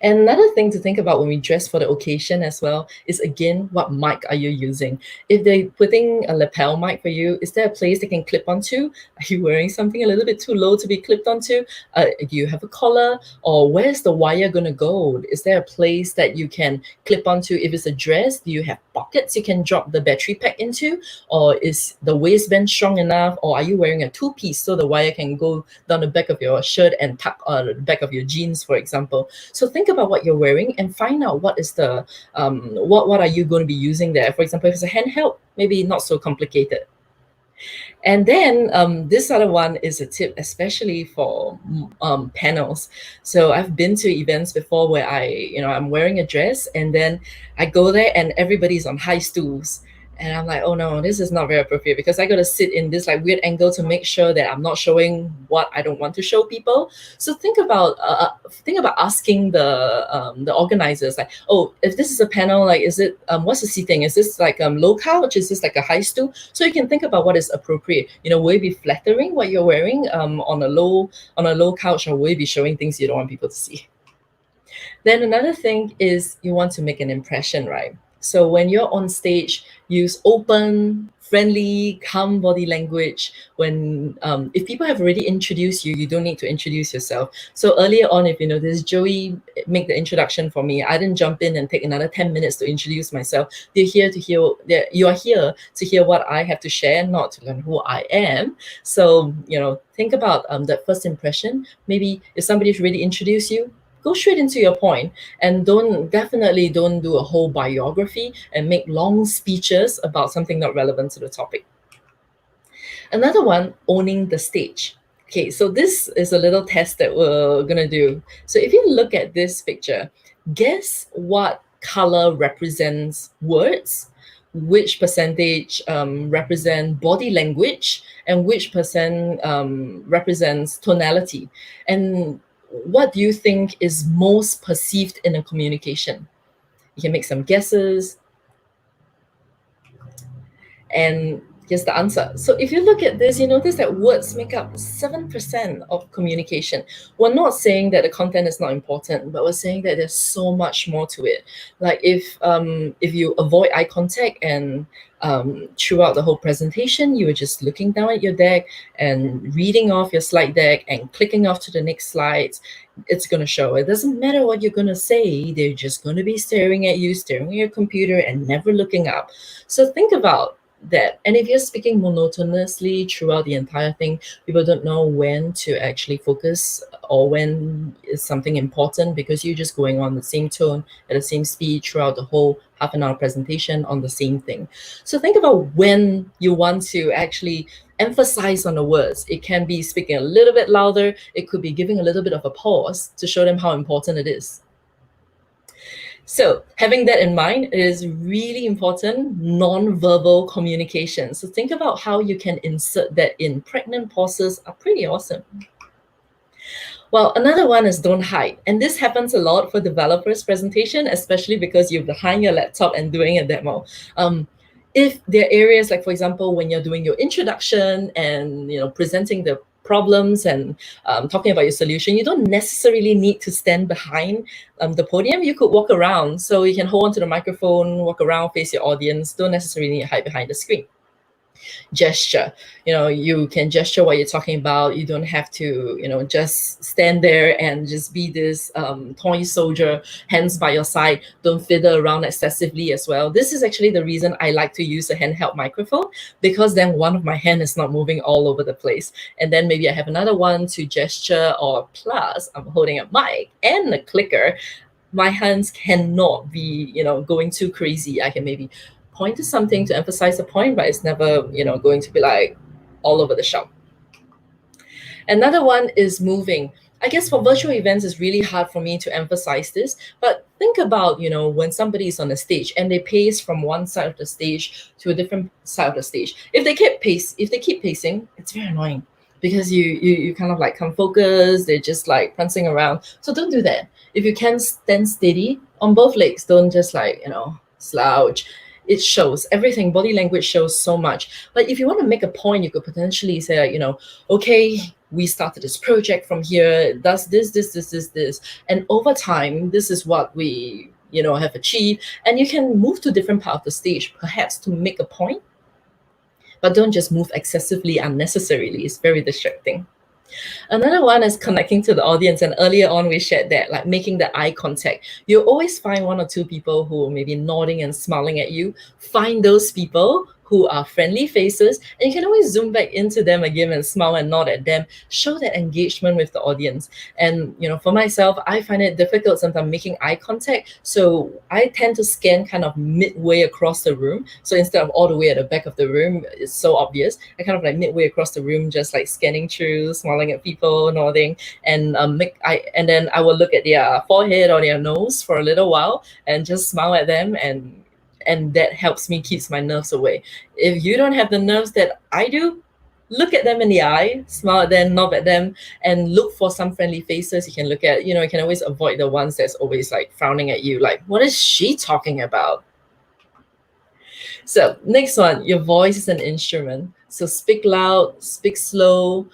And another thing to think about when we dress for the occasion as well is, again, what mic are you using? If they're putting a lapel mic for you, is there a place they can clip onto? Are you wearing something a little bit too low to be clipped onto? Do you have a collar? Or where's the wire going to go? Is there a place that you can clip onto? If it's a dress, do you have pockets you can drop the battery pack into? Or is the waistband strong enough? Or are you wearing a two-piece so the wire can go down the back of your shirt and tuck the back of your jeans, for example? So think about what you're wearing and find out what is the what are you going to be using there. For example, if it's a handheld, maybe not so complicated. And then this other one is a tip, especially for panels. So I've been to events before where I'm wearing a dress, and then I go there and everybody's on high stools. And I'm like, oh no, this is not very appropriate, because I got to sit in this like weird angle to make sure that I'm not showing what I don't want to show people. So think about asking the organizers, like, oh, if this is a panel, like, is it what's the seating? Is this like low couch? Is this like a high stool? So you can think about what is appropriate. Will it be flattering what you're wearing on a low couch, or will it be showing things you don't want people to see? Then another thing is you want to make an impression, right? So when you're on stage, use open, friendly, calm body language. When if people have already introduced you, you don't need to introduce yourself. So earlier on, if you notice, Joey make the introduction for me. I didn't jump in and take another 10 minutes to introduce myself. You are here to hear what I have to share, not to learn who I am. So think about that first impression. Maybe if somebody's already introduced you, go straight into your point, and definitely don't do a whole biography and make long speeches about something not relevant to the topic. Another one, owning the stage. Okay, so this is a little test that we're gonna do. So if you look at this picture, guess what color represents words, which percentage represent body language, and which percent represents tonality. And what do you think is most perceived in a communication? You can make some guesses. And Here's the answer. So if you look at this, you notice that words make up 7% of communication. We're not saying that the content is not important, but we're saying that there's so much more to it. Like if you avoid eye contact and throughout the whole presentation, you were just looking down at your deck and reading off your slide deck and clicking off to the next slides, it's going to show. It doesn't matter what you're going to say, they're just going to be staring at you, staring at your computer and never looking up. So think about that. And if you're speaking monotonously throughout the entire thing, people don't know when to actually focus or when is something important, because you're just going on the same tone at the same speed throughout the whole half an hour presentation on the same thing. So think about when you want to actually emphasize on the words. It can be speaking a little bit louder. It could be giving a little bit of a pause to show them how important it is. So having that in mind, it is really important, non-verbal communication. So think about how you can insert that in. Pregnant pauses are pretty awesome. Well, another one is don't hide. And this happens a lot for developers presentation, especially because you're behind your laptop and doing a demo. If there are areas like, for example, when you're doing your introduction and presenting the problems and talking about your solution, you don't necessarily need to stand behind the podium. You could walk around. So you can hold onto the microphone, walk around, face your audience. Don't necessarily need to hide behind the screen. Gesture, you can gesture what you're talking about. You don't have to, just stand there and just be this toy soldier, hands by your side. Don't fiddle around excessively as well. This is actually the reason I like to use a handheld microphone, because then one of my hand is not moving all over the place. And then maybe I have another one to gesture, or plus I'm holding a mic and a clicker. My hands cannot be, going too crazy. I can maybe point to something to emphasize a point, but it's never, going to be like all over the shop. Another one is moving. I guess for virtual events, it's really hard for me to emphasize this, but think about, when somebody is on the stage and they pace from one side of the stage to a different side of the stage. If they keep pacing, it's very annoying, because you kind of like can't focus. They're just like prancing around. So don't do that. If you can stand steady on both legs, don't just like, slouch. It shows everything. Body language shows so much. But if you want to make a point, you could potentially say, okay, we started this project from here. It does this. And over time, this is what we, have achieved. And you can move to different part of the stage, perhaps to make a point. But don't just move excessively unnecessarily. It's very distracting. Another one is connecting to the audience, and earlier on we shared that, like making the eye contact. You'll always find one or two people who may be nodding and smiling at you. Find those people who are friendly faces, and you can always zoom back into them again and smile and nod at them. Show that engagement with the audience. And for myself, I find it difficult sometimes making eye contact, so I tend to scan kind of midway across the room. So instead of all the way at the back of the room, it's so obvious, I kind of like midway across the room, just like scanning through, smiling at people, nodding, and then I will look at their forehead or their nose for a little while and just smile at them, and that helps me, keeps my nerves away. If you don't have the nerves that I do, look at them in the eye, smile at them, nod at them, and look for some friendly faces you can look at. You can always avoid the ones that's always like frowning at you, like, what is she talking about? So next one, your voice is an instrument. So speak loud, speak slow,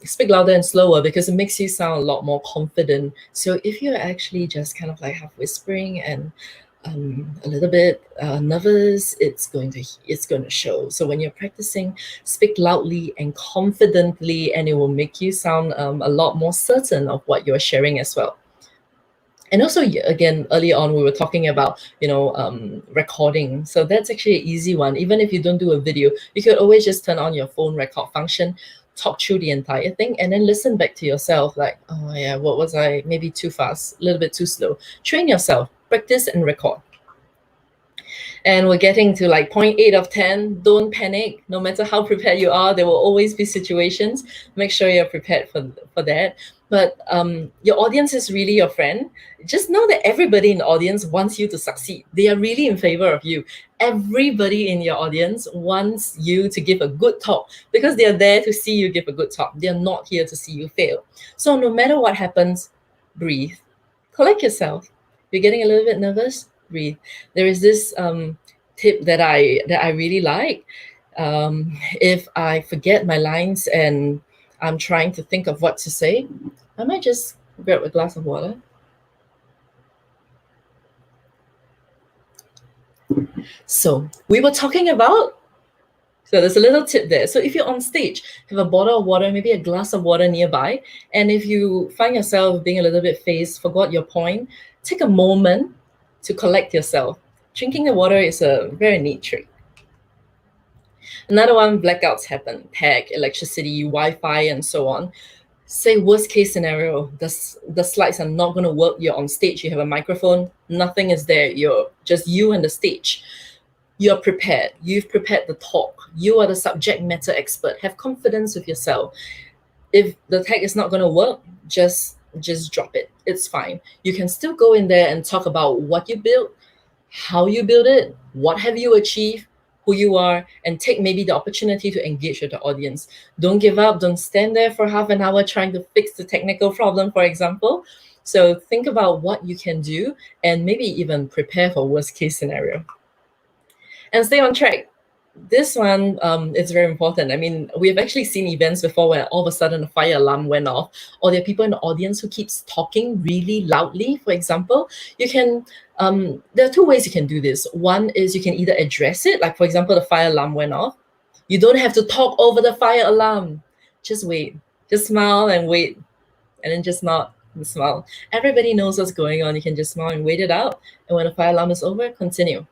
speak louder and slower, because it makes you sound a lot more confident. So if you're actually just kind of like half whispering and a little bit nervous, it's going to show. So when you're practicing, speak loudly and confidently, and it will make you sound a lot more certain of what you're sharing as well. And also, again, earlier on, we were talking about, recording. So that's actually an easy one. Even if you don't do a video, you could always just turn on your phone record function, talk through the entire thing, and then listen back to yourself, like, oh yeah, what was I, maybe too fast, a little bit too slow. Train yourself, practice and record. And we're getting to like point 8 of 10. Don't panic. No matter how prepared you are, there will always be situations. Make sure you're prepared for that. But your audience is really your friend. Just know that everybody in the audience wants you to succeed. They are really in favor of you. Everybody in your audience wants you to give a good talk, because they are there to see you give a good talk. They are not here to see you fail. So no matter what happens, breathe. Collect yourself. You're getting a little bit nervous? Breathe. There is this tip that I really like. If I forget my lines and I'm trying to think of what to say, I might just grab a glass of water. So we were talking about, so there's a little tip there. So if you're on stage, have a bottle of water, maybe a glass of water nearby. And if you find yourself being a little bit phased, forgot your point, take a moment to collect yourself. Drinking the water is a very neat trick. Another one, blackouts happen, tech, electricity, Wi-Fi, and so on. Say worst case scenario, the slides are not going to work. You're on stage, you have a microphone, nothing is there. You're just you and the stage. You're prepared. You've prepared the talk. You are the subject matter expert. Have confidence with yourself. If the tech is not going to work, just drop it. It's fine. You can still go in there and talk about what you built, how you build it, what have you achieved, who you are, and take maybe the opportunity to engage with the audience. Don't give up. Don't stand there for half an hour trying to fix the technical problem, for example. So think about what you can do and maybe even prepare for worst case scenario. And stay on track. This one is very important. I mean, we've actually seen events before where all of a sudden a fire alarm went off, or there are people in the audience who keeps talking really loudly, for example. You can, there are two ways you can do this. One is you can either address it, like for example, the fire alarm went off. You don't have to talk over the fire alarm. Just wait, just smile and wait, and then just nod and smile. Everybody knows what's going on. You can just smile and wait it out. And when the fire alarm is over, continue.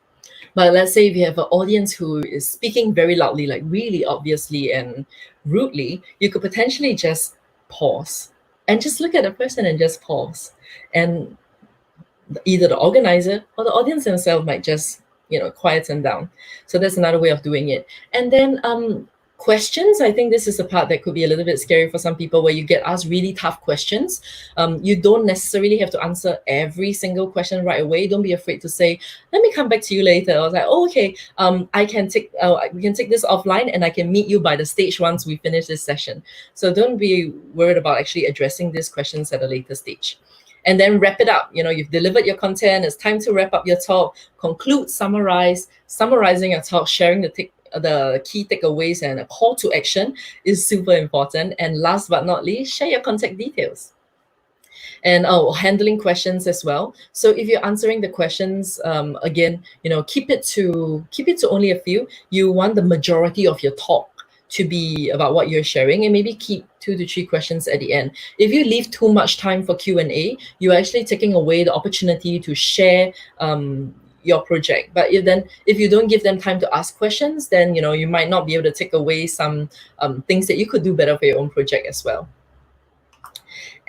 But let's say if you have an audience who is speaking very loudly, like really obviously and rudely, you could potentially just pause and just look at the person and just pause. And either the organizer or the audience themselves might just, quieten down. So that's another way of doing it. And then questions, I think this is the part that could be a little bit scary for some people, where you get asked really tough questions. You don't necessarily have to answer every single question right away. Don't be afraid to say, let me come back to you later. I was like, oh, okay, we can take this offline and I can meet you by the stage once we finish this session. So don't be worried about actually addressing these questions at a later stage. And then wrap it up. You've delivered your content. It's time to wrap up your talk. Conclude, summarize. Summarizing your talk, sharing the key takeaways and a call to action is super important. And last but not least, share your contact details. And handling questions as well. So if you're answering the questions, again, keep it to only a few. You want the majority of your talk to be about what you're sharing, and maybe keep 2 to 3 questions at the end. If you leave too much time for Q&A, you're actually taking away the opportunity to share your project. But if you don't give them time to ask questions, then you might not be able to take away some things that you could do better for your own project as well.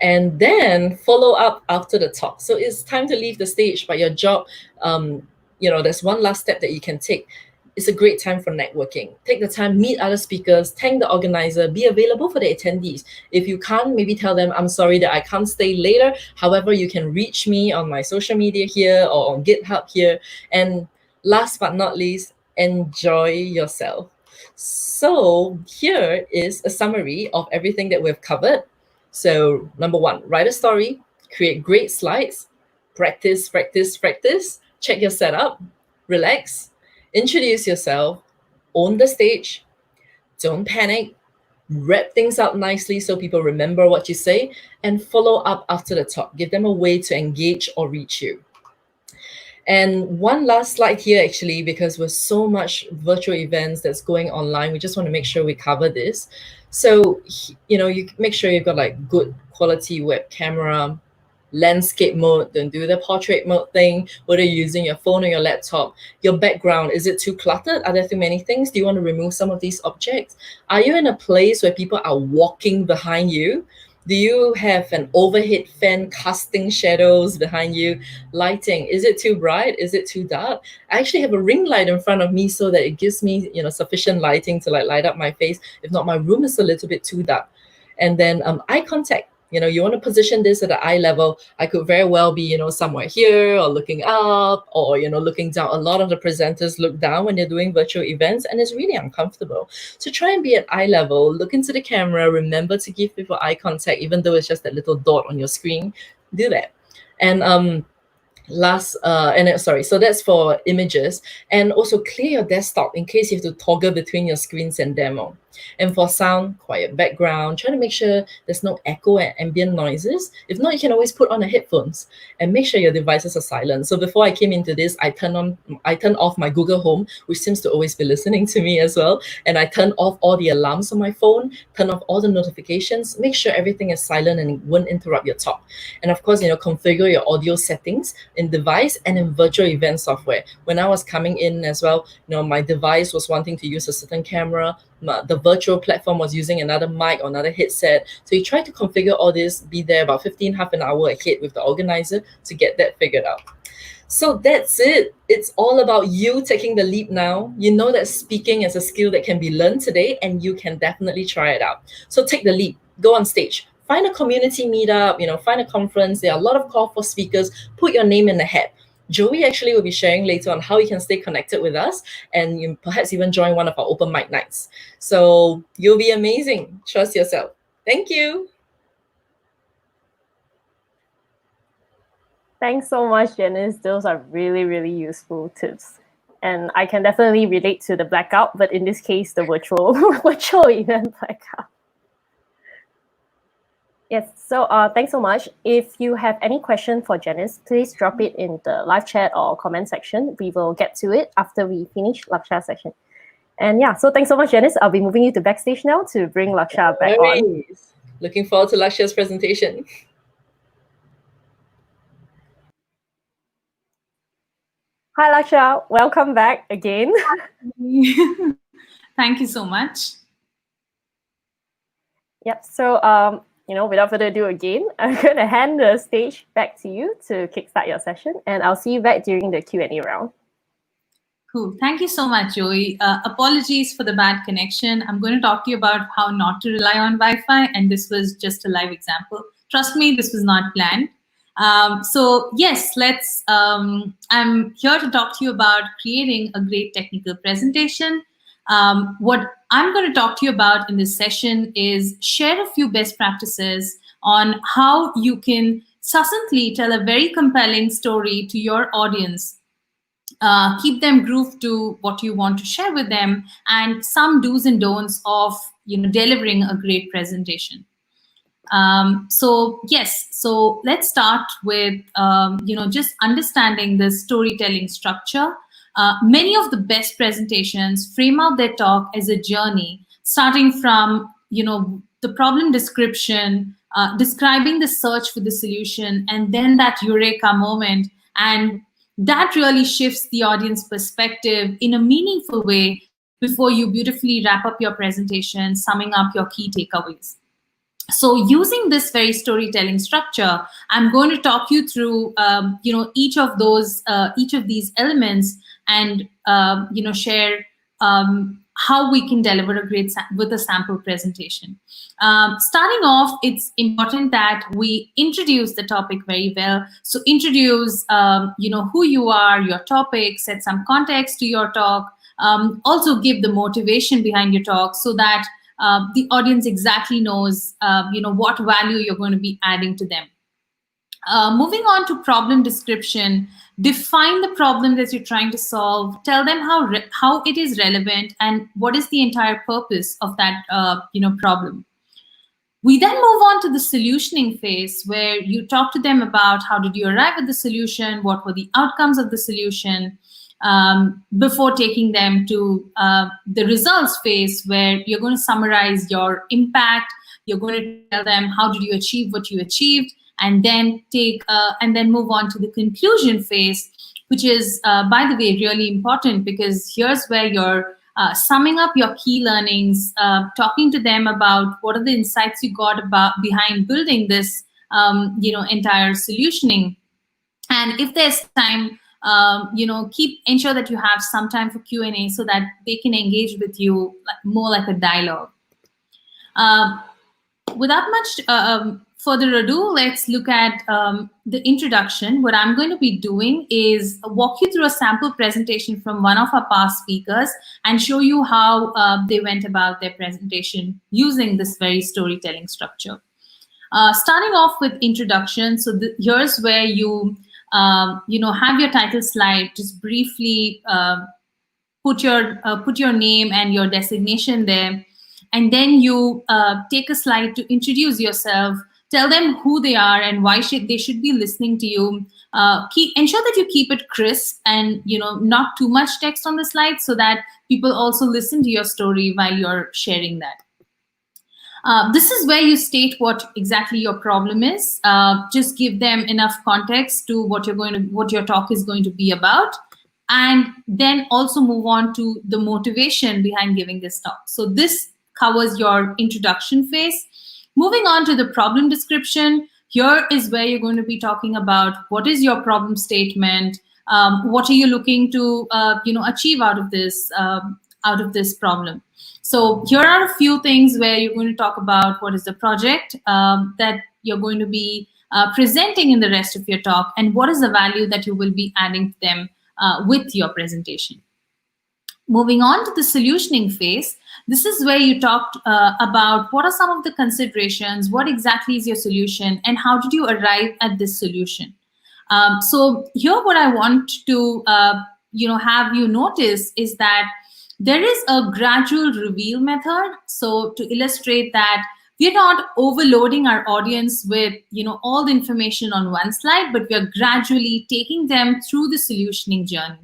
And then follow up after the talk. So it's time to leave the stage, but your job, there's one last step that you can take. It's a great time for networking. Take the time, meet other speakers, thank the organizer, be available for the attendees. If you can't, maybe tell them, I'm sorry that I can't stay later. However, you can reach me on my social media here or on GitHub here. And last but not least, enjoy yourself. So here is a summary of everything that we've covered. So number 1, write a story, create great slides, practice, check your setup, relax, introduce yourself, own the stage, don't panic, wrap things up nicely so people remember what you say, and follow up after the talk. Give them a way to engage or reach you. And one last slide here, actually, because with so much virtual events that's going online, we just want to make sure we cover this. So, you make sure you've got like good quality web camera, landscape mode, don't do the portrait mode thing, whether you're using your phone or your laptop. Your background, is it too cluttered? Are there too many things? Do you want to remove some of these objects? Are you in a place where people are walking behind you? Do you have an overhead fan casting shadows behind you? Lighting, is it too bright? Is it too dark? I actually have a ring light in front of me so that it gives me, sufficient lighting to light up my face. If not, my room is a little bit too dark. And then eye contact. You want to position this at the eye level. I could very well be, somewhere here or looking up or, looking down. A lot of the presenters look down when they're doing virtual events, and it's really uncomfortable. So try and be at eye level, look into the camera, remember to give people eye contact, even though it's just that little dot on your screen. Do that. And So that's for images. And also clear your desktop in case you have to toggle between your screens and demo. And for sound, quiet background, try to make sure there's no echo and ambient noises. If not, you can always put on the headphones and make sure your devices are silent. So before I came into this, I turned off my Google Home, which seems to always be listening to me as well. And I turned off all the alarms on my phone, turn off all the notifications, make sure everything is silent and it won't interrupt your talk. And of course, configure your audio settings in device and in virtual event software. When I was coming in as well, my device was wanting to use a certain camera, the virtual platform was using another mic or another headset. So you try to configure all this, be there about half an hour ahead with the organizer to get that figured out. So that's it. It's all about you taking the leap now. You know that speaking is a skill that can be learned today, and you can definitely try it out. So take the leap, go on stage, find a community meetup, find a conference. There are a lot of call for speakers. Put your name in the hat. Joey actually will be sharing later on how you can stay connected with us and you perhaps even join one of our open mic nights. So you'll be amazing. Trust yourself. Thank you. Thanks so much, Janice. Those are really, really useful tips. And I can definitely relate to the blackout, but in this case, the virtual event blackout. Yes, so thanks so much. If you have any question for Janice, please drop it in the live chat or comment section. We will get to it after we finish Lakshya's session. And yeah, so thanks so much, Janice. I'll be moving you to backstage now to bring Lakshya back on. Looking forward to Lakshya's presentation. Hi, Lakshya. Welcome back again. Thank you so much. Yep, so without further ado again, I'm going to hand the stage back to you to kickstart your session, and I'll see you back during the Q&A round. Cool. Thank you so much, Joey. Apologies for the bad connection. I'm going to talk to you about how not to rely on Wi-Fi, and this was just a live example. Trust me, this was not planned. So yes, I'm here to talk to you about creating a great technical presentation. What I'm going to talk to you about in this session is share a few best practices on how you can succinctly tell a very compelling story to your audience. Keep them grooved to what you want to share with them, and some do's and don'ts of delivering a great presentation. So let's start with just understanding the storytelling structure. Many of the best presentations frame out their talk as a journey, starting from the problem description, describing the search for the solution, and then that eureka moment. And that really shifts the audience perspective in a meaningful way before you beautifully wrap up your presentation, summing up your key takeaways. So using this very storytelling structure, I'm going to talk you through each of these elements and share how we can deliver a great with a sample presentation. Starting off, it's important that we introduce the topic very well. So introduce who you are, your topic, set some context to your talk. Also give the motivation behind your talk so that the audience exactly knows what value you're going to be adding to them. Moving on to problem description, define the problem that you're trying to solve. Tell them how it is relevant and what is the entire purpose of that problem. We then move on to the solutioning phase, where you talk to them about how did you arrive at the solution, what were the outcomes of the solution, before taking them to the results phase, where you're going to summarize your impact. You're going to tell them how did you achieve what you achieved, and then move on to the conclusion phase, which is, by the way, really important, because here's where you're summing up your key learnings, talking to them about what are the insights you got behind building this entire solutioning. And if there's time, ensure that you have some time for Q&A so that they can engage with you more like a dialogue. Without much further ado, let's look at the introduction. What I'm going to be doing is walk you through a sample presentation from one of our past speakers and show you how they went about their presentation using this very storytelling structure. Starting off with introduction, so here's where you have your title slide, just briefly put your name and your designation there, and then you take a slide to introduce yourself, tell them who they are and why they should be listening to you. Ensure that you keep it crisp and not too much text on the slide, so that people also listen to your story while you're sharing that. This is where you state what exactly your problem is. Just give them enough context to what your talk is going to be about, and then also move on to the motivation behind giving this talk. So this covers your introduction phase. Moving on to the problem description, here is where you're going to be talking about what is your problem statement, what are you looking to achieve out of this problem. So here are a few things where you're going to talk about what is the project that you're going to be presenting in the rest of your talk, and what is the value that you will be adding to them with your presentation. Moving on to the solutioning phase, this is where you talked about what are some of the considerations, what exactly is your solution, and how did you arrive at this solution. So here what I want to have you notice is that there is a gradual reveal method. So to illustrate that, we're not overloading our audience with all the information on one slide, but we're gradually taking them through the solutioning journey.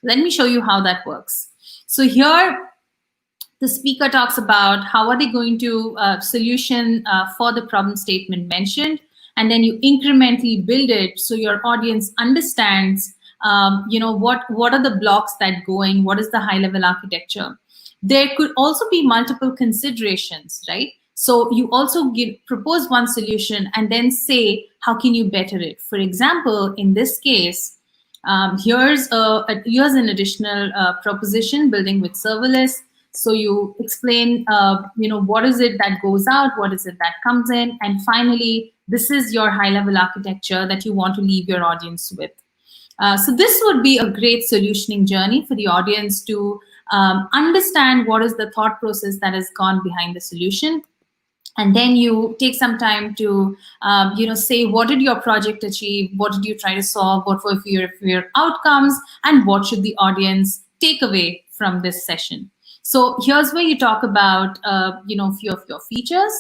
Let me show you how that works. So here, the speaker talks about how are they going to solution for the problem statement mentioned, and then you incrementally build it so your audience understands what are the blocks that go in, what is the high level architecture. There could also be multiple considerations, right? So you also propose one solution and then say, how can you better it? For example, in this case, here's an additional proposition, building with serverless. So you explain, what is it that goes out, what is it that comes in, and finally, this is your high-level architecture that you want to leave your audience with. So this would be a great solutioning journey for the audience to understand what is the thought process that has gone behind the solution. And then you take some time to, say, what did your project achieve? What did you try to solve? What were your outcomes? And what should the audience take away from this session? So here's where you talk about, few of your features.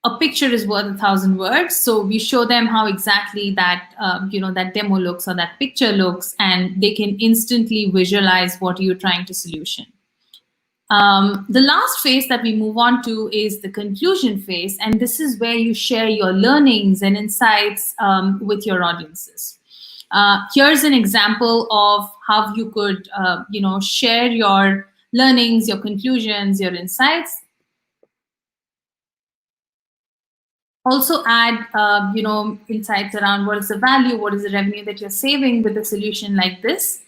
A picture is worth 1,000 words. So we show them how exactly that, that demo looks or that picture looks, and they can instantly visualize what you're trying to solution. The last phase that we move on to is the conclusion phase, and this is where you share your learnings and insights with your audiences. Here's an example of how you could, share your learnings, your conclusions, your insights. Also add, insights around what is the value, what is the revenue that you're saving with a solution like this.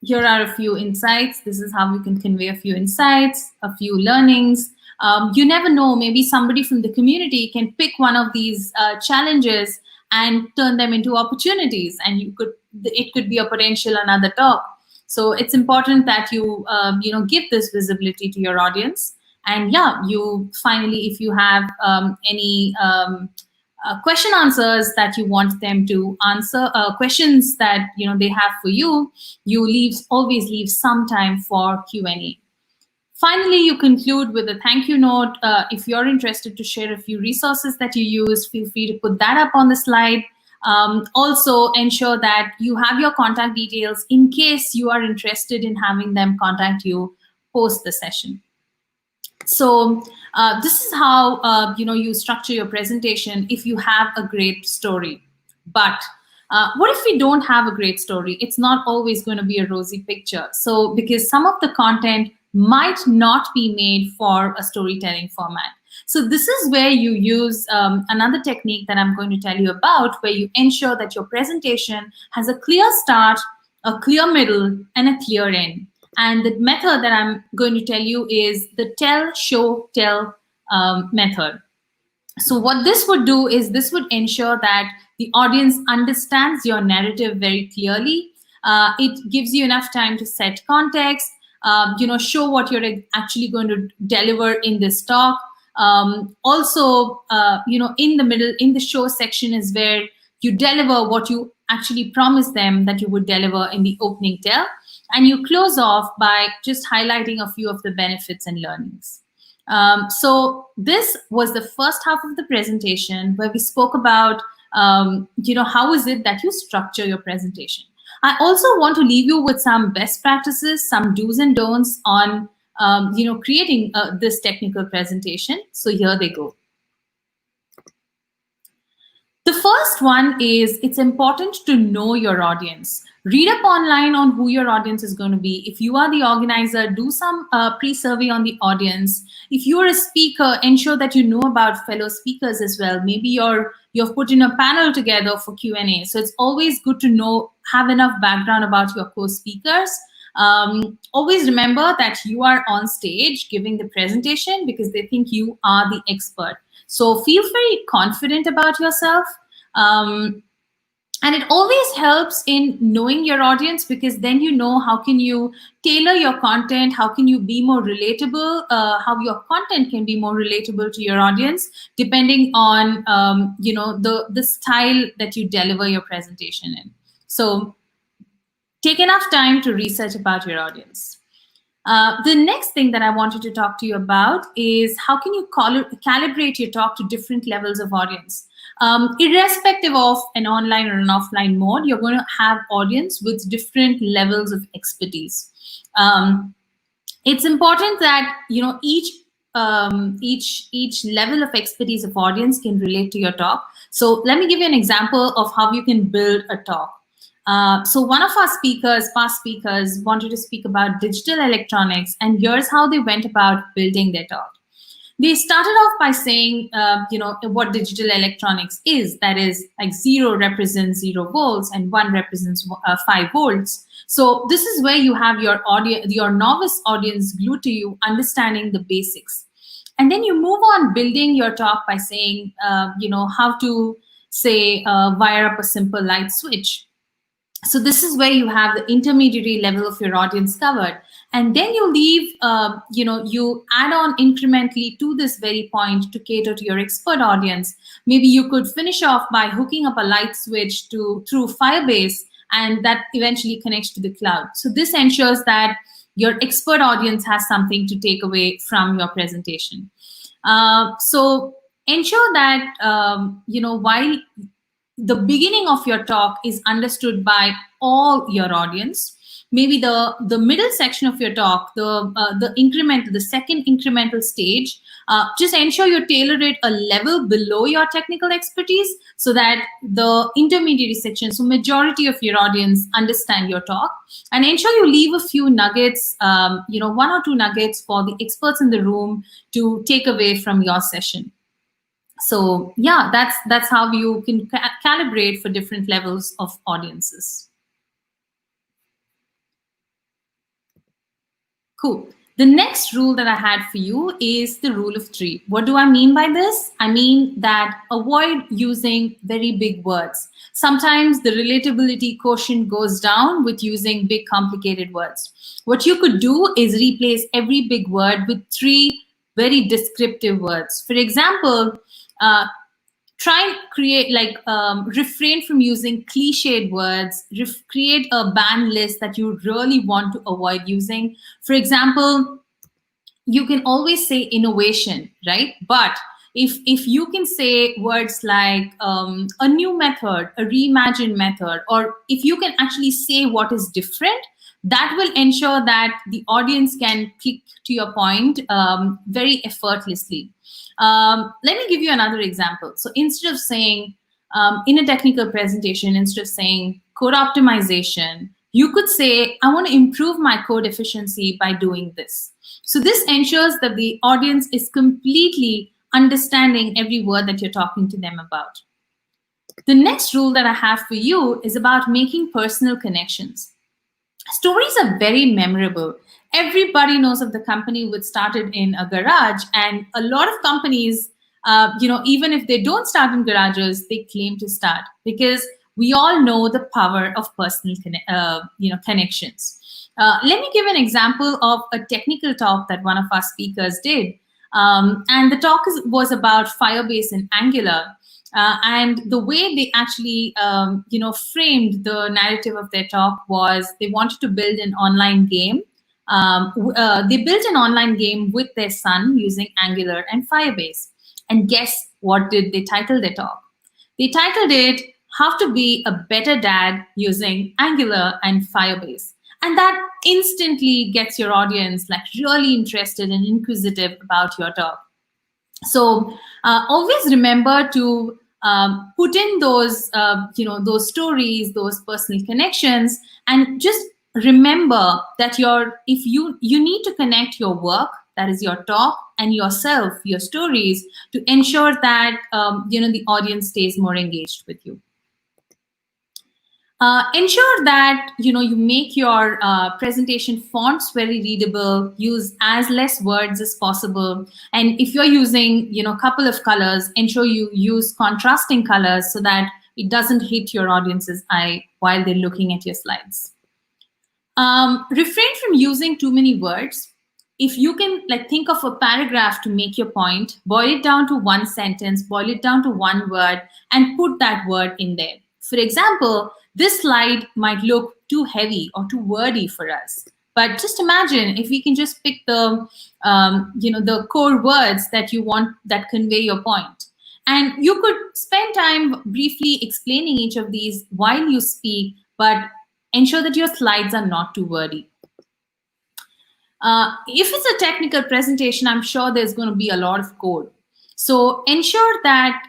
Here are a few insights. This is how we can convey a few insights, a few learnings. You never know, maybe somebody from the community can pick one of these challenges and turn them into opportunities, and it could be a potential another talk. So it's important that you give this visibility to your audience. And yeah, you finally, if you have any question answers that you want them to answer, questions that they have for you, you always leave some time for Q&A. Finally, you conclude with a thank you note. If you're interested to share a few resources that you use, feel free to put that up on the slide. Also ensure that you have your contact details in case you are interested in having them contact you post the session. So this is how you structure your presentation if you have a great story. But what if we don't have a great story? It's not always going to be a rosy picture. So because some of the content might not be made for a storytelling format. So this is where you use another technique that I'm going to tell you about, where you ensure that your presentation has a clear start, a clear middle, and a clear end. And the method that I'm going to tell you is the tell, show, tell method. So what this would do is this would ensure that the audience understands your narrative very clearly. It gives you enough time to set context, show what you're actually going to deliver in this talk. Also, in the middle, in the show section is where You deliver what you actually promised them that you would deliver in the opening tale, and you close off by just highlighting a few of the benefits and learnings. So this was the first half of the presentation where we spoke about, how is it that you structure your presentation. I also want to leave you with some best practices, some do's and don'ts on, creating this technical presentation. So here they go. The first one is it's important to know your audience. Read up online on who your audience is going to be. If you are the organizer, do some pre-survey on the audience. If you're a speaker, ensure that you know about fellow speakers as well. Maybe you've put in a panel together for Q&A. So it's always good to have enough background about your co-speakers. Always remember that you are on stage giving the presentation because they think you are the expert. So feel very confident about yourself. And it always helps in knowing your audience, because then you know how can you tailor your content, how can you be more relatable, how your content can be more relatable to your audience, depending on the style that you deliver your presentation in. So take enough time to research about your audience. The next thing that I wanted to talk to you about is how can you calibrate your talk to different levels of audience. Irrespective of an online or an offline mode, you're going to have audience with different levels of expertise. It's important that each level of expertise of audience can relate to your talk. So let me give you an example of how you can build a talk. So one of our past speakers, wanted to speak about digital electronics, and here's how they went about building their talk. They started off by saying, what digital electronics is. That is, like 0 represents 0 volts and 1 represents 5 volts. So this is where you have your novice audience glued to you, understanding the basics. And then you move on building your talk by saying, how to say, wire up a simple light switch. So this is where you have the intermediary level of your audience covered. And then you leave, you add on incrementally to this very point to cater to your expert audience. Maybe you could finish off by hooking up a light switch through Firebase, and that eventually connects to the cloud. So this ensures that your expert audience has something to take away from your presentation. So ensure that, while the beginning of your talk is understood by all your audience, maybe the middle section of your talk, the second incremental stage, just ensure you tailor it a level below your technical expertise so that the intermediary section, so majority of your audience understand your talk, and ensure you leave a few nuggets, 1 or 2 nuggets for the experts in the room to take away from your session. So yeah, that's how you can calibrate for different levels of audiences. Cool. The next rule that I had for you is the rule of 3. What do I mean by this? I mean that avoid using very big words. Sometimes the relatability quotient goes down with using big, complicated words. What you could do is replace every big word with 3 very descriptive words. For example, try and create, refrain from using cliched words, create a ban list that you really want to avoid using. For example, you can always say innovation, right? But if you can say words like a new method, a reimagined method, or if you can actually say what is different, that will ensure that the audience can click to your point very effortlessly. Let me give you another example. So instead of saying, in a technical presentation, instead of saying code optimization, you could say, I want to improve my code efficiency by doing this. So this ensures that the audience is completely understanding every word that you're talking to them about. The next rule that I have for you is about making personal connections. Stories are very memorable. Everybody knows of the company which started in a garage, and a lot of companies, even if they don't start in garages, they claim to start, because we all know the power of personal connections. Let me give an example of a technical talk that one of our speakers did. And the talk was about Firebase and Angular. And the way they actually, framed the narrative of their talk was they wanted to build an online game. They built an online game with their son using Angular and Firebase. And guess what did they title their talk? They titled it How to Be a Better Dad Using Angular and Firebase. And that instantly gets your audience like really interested and inquisitive about your talk. So always remember to put in those, those stories, those personal connections, and just remember that if you need to connect your work, that is your talk, and yourself, your stories, to ensure that the audience stays more engaged with you. Ensure that you make your presentation fonts very readable. Use as less words as possible, and if you're using a couple of colors, ensure you use contrasting colors so that it doesn't hit your audience's eye while they're looking at your slides. Refrain from using too many words. If you can think of a paragraph to make your point, boil it down to one sentence, boil it down to one word, and put that word in there. For example, this slide might look too heavy or too wordy for us. But just imagine if we can just pick the, the core words that you want that convey your point. And you could spend time briefly explaining each of these while you speak, but ensure that your slides are not too wordy. If it's a technical presentation, I'm sure there's going to be a lot of code. So ensure that,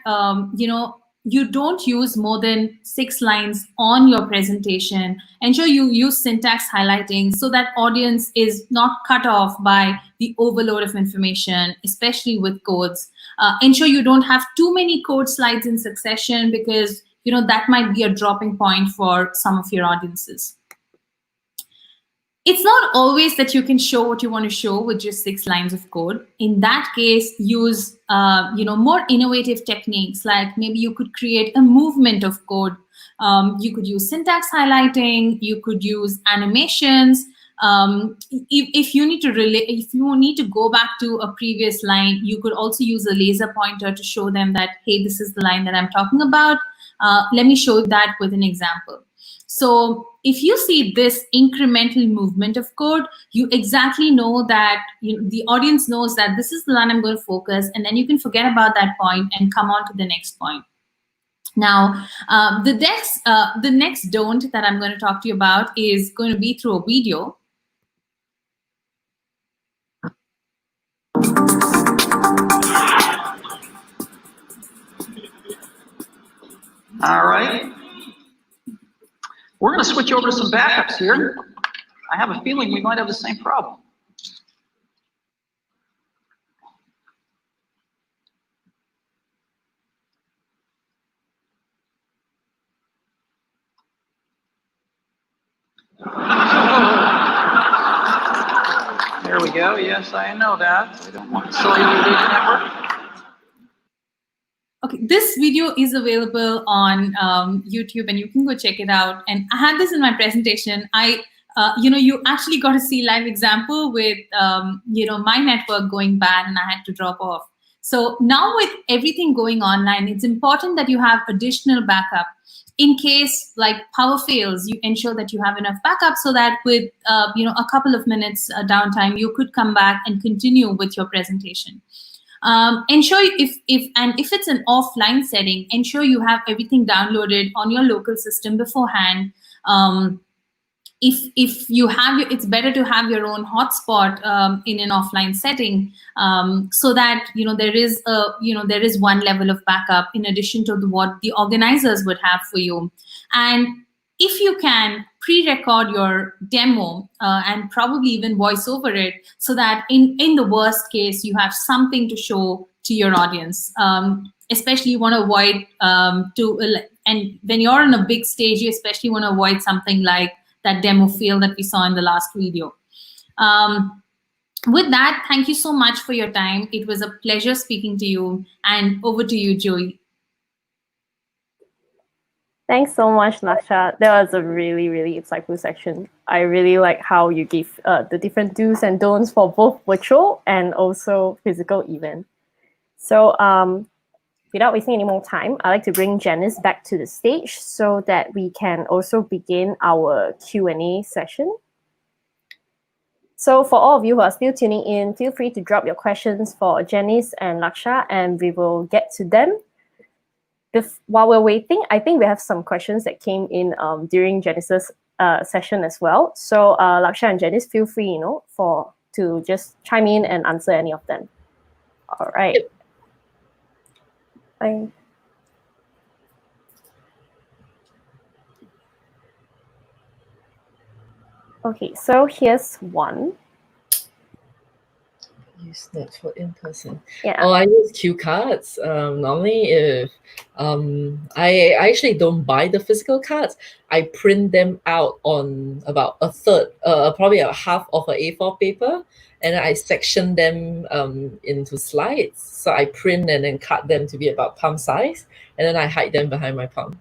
you don't use more than 6 lines on your presentation. Ensure you use syntax highlighting so that audience is not cut off by the overload of information, especially with codes. Ensure you don't have too many code slides in succession because that might be a dropping point for some of your audiences. It's not always that you can show what you want to show with just 6 lines of code. In that case, use more innovative techniques, like maybe you could create a movement of code. You could use syntax highlighting. You could use animations. If you need to go back to a previous line, you could also use a laser pointer to show them that, hey, this is the line that I'm talking about. Let me show that with an example. So if you see this incremental movement of code, you exactly know that the audience knows that this is the line I'm going to focus, and then you can forget about that point and come on to the next point. Now, the next don't that I'm going to talk to you about is going to be through a video. All right. We're going to switch over to some backups here. I have a feeling we might have the same problem. There we go. Yes, I know that. I don't want cellular data network. Okay, this video is available on YouTube, and you can go check it out. And I had this in my presentation. You actually got to see live example with, my network going bad and I had to drop off. So now with everything going online, it's important that you have additional backup. In case power fails, you ensure that you have enough backup so that with, a couple of minutes downtime, you could come back and continue with your presentation. Ensure if it's an offline setting, ensure you have everything downloaded on your local system beforehand. If you have it's better to have your own hotspot in an offline setting, so that there is one level of backup in addition to what the organizers would have for you. And if you can, pre-record your demo and probably even voice over it, so that in the worst case you have something to show to your audience. Especially you want to avoid and when you're on a big stage, you especially want to avoid something like that demo fail that we saw in the last video. With that, thank you so much for your time. It was a pleasure speaking to you, and over to you, Joey. Thanks so much, Lakshya. That was a really, really insightful section. I really like how you give the different do's and don'ts for both virtual and also physical event. So without wasting any more time, I'd like to bring Janise back to the stage so that we can also begin our Q&A session. So for all of you who are still tuning in, feel free to drop your questions for Janise and Lakshya, and we will get to them. While we're waiting, I think we have some questions that came in during Janice's session as well. So Lakshya and Janise, feel free, to just chime in and answer any of them. All right. Yep. Okay, so here's one. Use notes for in person. Yeah. Oh, I use cue cards. Normally, if I actually don't buy the physical cards, I print them out on about a third, probably a half of a A4 paper, and I section them into slides. So I print and then cut them to be about palm size, and then I hide them behind my palm.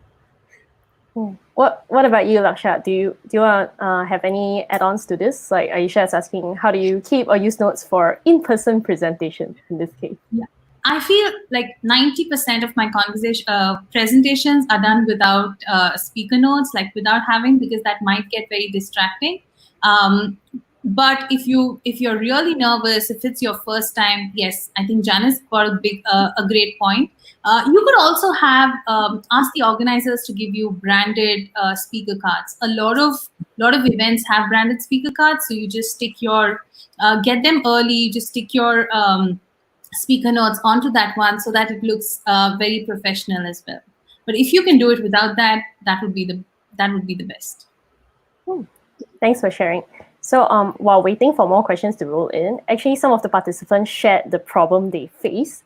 What about you, Lakshya? Do you want have any add-ons to this? Like Aisha is asking, how do you keep or use notes for in-person presentation in this case? Yeah, I feel like 90% of my presentations are done without speaker notes, like without having, because that might get very distracting. But if you're really nervous, if it's your first time, yes, I think Janise got a great point. You could also have ask the organizers to give you branded speaker cards. A lot of events have branded speaker cards, so you just stick your get them early. Just stick your speaker notes onto that one so that it looks very professional as well. But if you can do it without that, that would be the best. Thanks for sharing. So while waiting for more questions to roll in, actually some of the participants shared the problem they face,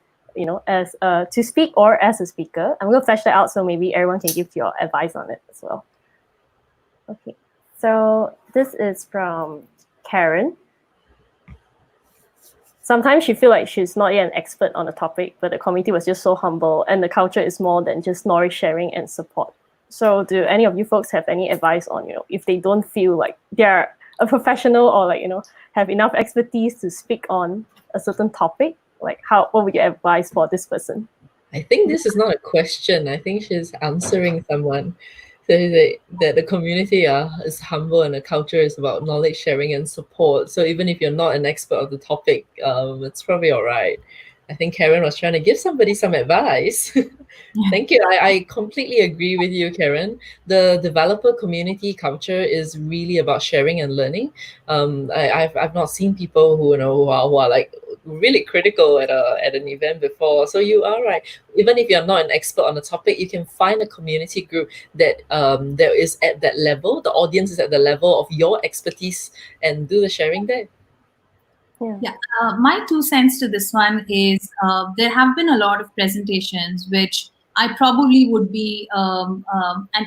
as to speak or as a speaker. I'm going to flesh that out so maybe everyone can give your advice on it as well. Okay, so this is from Karen. Sometimes she feels like she's not yet an expert on the topic, but the community was just so humble and the culture is more than just knowledge sharing and support. So do any of you folks have any advice on, if they don't feel like they're a professional or have enough expertise to speak on a certain topic? Like what would you advise for this person? I think this is not a question. I think she's answering someone. So that the community is humble and the culture is about knowledge sharing and support. So even if you're not an expert of the topic, it's probably all right. I think Karen was trying to give somebody some advice. Thank you. I completely agree with you, Karen. The developer community culture is really about sharing and learning. I've not seen people who are like really critical at an event before. So you are right. Even if you're not an expert on the topic, you can find a community group that is at that level. The audience is at the level of your expertise, and do the sharing there. Yeah. My 2 cents to this one is there have been a lot of presentations which I probably would be an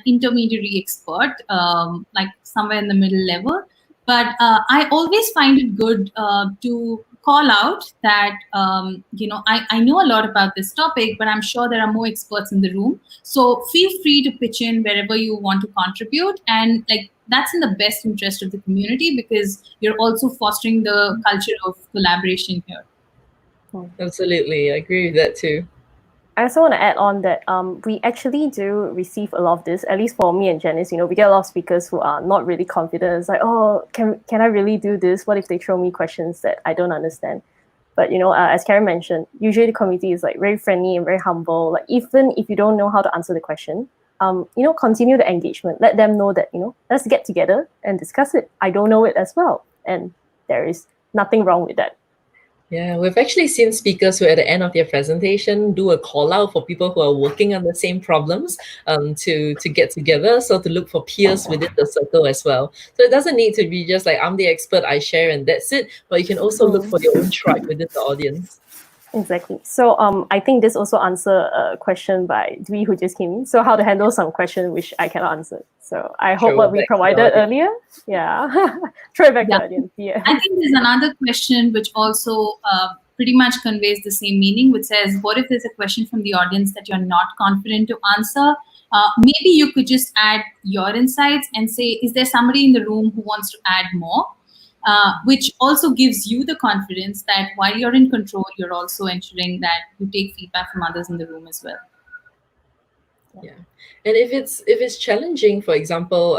intermediary expert, like somewhere in the middle level. But I always find it good to call out that, I know a lot about this topic, but I'm sure there are more experts in the room. So feel free to pitch in wherever you want to contribute. And that's in the best interest of the community because you're also fostering the culture of collaboration here. Absolutely. I agree with that too. I also want to add on that we actually do receive a lot of this, at least for me and Janise, we get a lot of speakers who are not really confident. It's like, oh, can I really do this? What if they throw me questions that I don't understand? But, as Karen mentioned, usually the community is very friendly and very humble. Like even if you don't know how to answer the question, continue the engagement. Let them know that, let's get together and discuss it. I don't know it as well. And there is nothing wrong with that. Yeah, we've actually seen speakers who at the end of their presentation do a call out for people who are working on the same problems to get together. So to look for peers within the circle as well. So it doesn't need to be just like I'm the expert, I share and that's it. But you can also look for your own tribe within the audience. Exactly. So I think this also answers a question by Dwi who just came in. So how to handle some question which I cannot answer. So I hope what we provided earlier. Yeah. Throw it back to the audience. Yeah. I think there's another question which also pretty much conveys the same meaning, which says, what if there's a question from the audience that you're not confident to answer? Maybe you could just add your insights and say, is there somebody in the room who wants to add more? which also gives you the confidence that while you're in control, you're also ensuring that you take feedback from others in the room as well. Yeah, and if it's challenging, for example,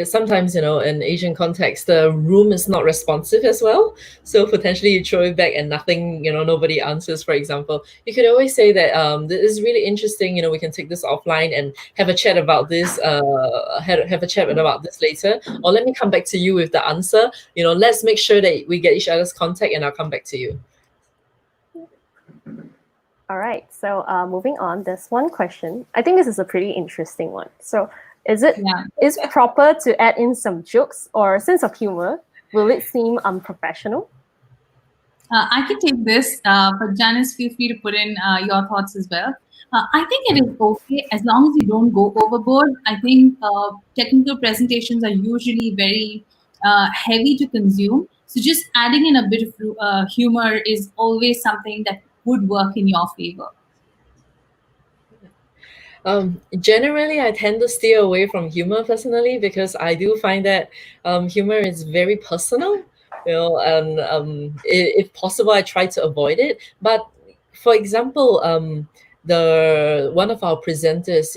sometimes, in Asian context, the room is not responsive as well. So potentially you throw it back and nothing, nobody answers. For example, you could always say that this is really interesting. We can take this offline and have a chat about this. Have a chat about this later, or let me come back to you with the answer. Let's make sure that we get each other's contact, and I'll come back to you. All right, so moving on, there's one question. I think this is a pretty interesting one. So is it proper to add in some jokes or sense of humor? Will it seem unprofessional? I can take this, but Janice, feel free to put in your thoughts as well. I think it is okay as long as you don't go overboard. I think technical presentations are usually very heavy to consume. So just adding in a bit of humor is always something that would work in your favor. Generally, I tend to steer away from humor personally, because I do find that humor is very personal, and if possible, I try to avoid it. But for example, one of our presenters,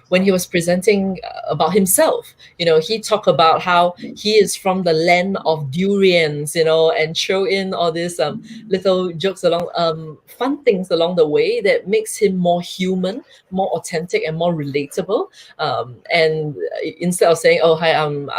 when he was presenting about himself, he talked about how he is from the land of durians, and throw in all these little jokes along, fun things along the way that makes him more human, more authentic, and more relatable. And instead of saying, "Oh, hi, I'm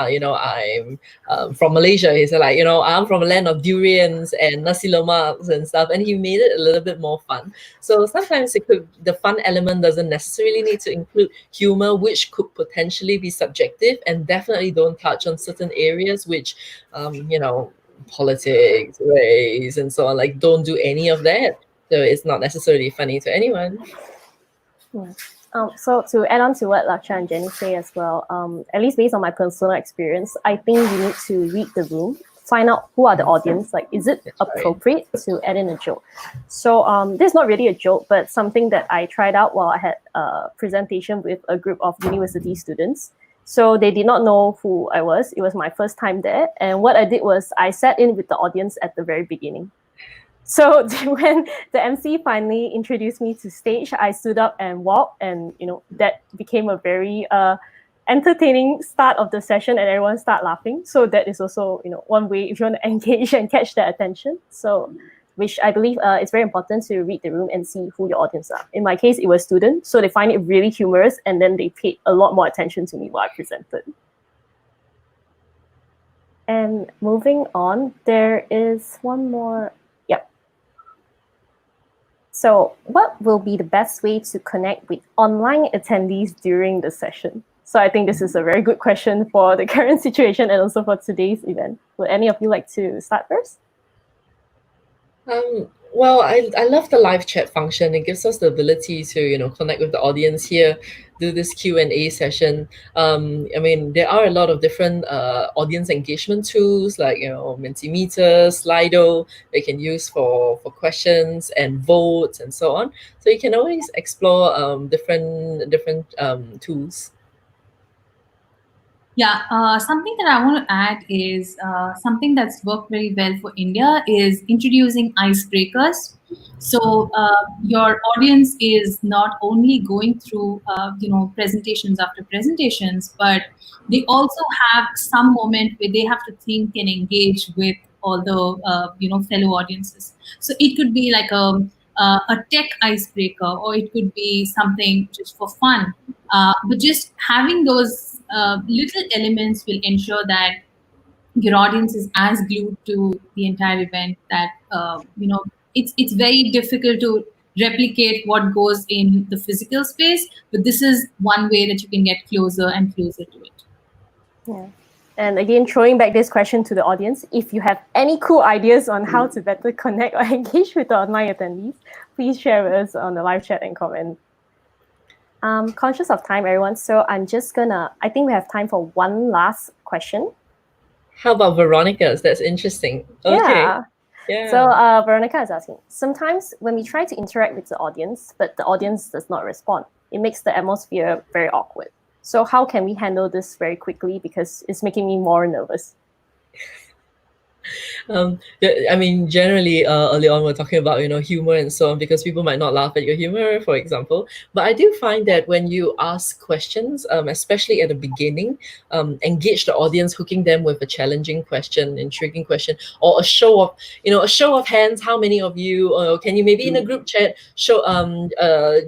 from Malaysia," he said, like, "I'm from a land of durians and nasi lemaks and stuff," and he made it a little bit more fun. So sometimes the fun element doesn't necessarily need to include humor, which could potentially be subjective, and definitely don't touch on certain areas which, politics, race, and so on. Like, don't do any of that. So it's not necessarily funny to anyone. So to add on to what Lakshya and Jenny say as well, at least based on my personal experience, I think you need to read the room, find out who are the audience. Like, is it appropriate to add in a joke? So this is not really a joke, but something that I tried out while I had a presentation with a group of university students. So they did not know who I was. It was my first time there. And what I did was I sat in with the audience at the very beginning. So when the MC finally introduced me to stage, I stood up and walked, and that became a very entertaining start of the session, and everyone started laughing. So that is also one way if you want to engage and catch their attention. So, which I believe it's very important to read the room and see who your audience are. In my case, it was students, so they find it really humorous, and then they paid a lot more attention to me while I presented. And moving on, there is one more. So what will be the best way to connect with online attendees during the session? So I think this is a very good question for the current situation and also for today's event. Would any of you like to start first? Well, I love the live chat function. It gives us the ability to, connect with the audience here, do this Q&A session. I mean, there are a lot of different audience engagement tools like, Mentimeter, Slido, they can use for questions and votes and so on. So you can always explore different tools. Yeah, something that I want to add is something that's worked very well for India is introducing icebreakers. So your audience is not only going through, presentations after presentations, but they also have some moment where they have to think and engage with all the, fellow audiences. So it could be like a tech icebreaker, or it could be something just for fun. But just having those little elements will ensure that your audience is as glued to the entire event that it's very difficult to replicate what goes in the physical space, but this is one way that you can get closer and closer to it. Yeah. And again, throwing back this question to the audience, if you have any cool ideas on how to better connect or engage with the online attendees, please share with us on the live chat and comment. Conscious of time, everyone, so I think we have time for one last question. How about Veronica's? That's interesting. Okay. Yeah. So Veronica is asking, sometimes when we try to interact with the audience, but the audience does not respond, it makes the atmosphere very awkward. So how can we handle this very quickly, because it's making me more nervous? I mean, generally, early on, we're talking about, humor and so on, because people might not laugh at your humor, for example. But I do find that when you ask questions, especially at the beginning, engage the audience, hooking them with a challenging question, intriguing question, or a show of hands. How many of you, can you maybe in a group chat show,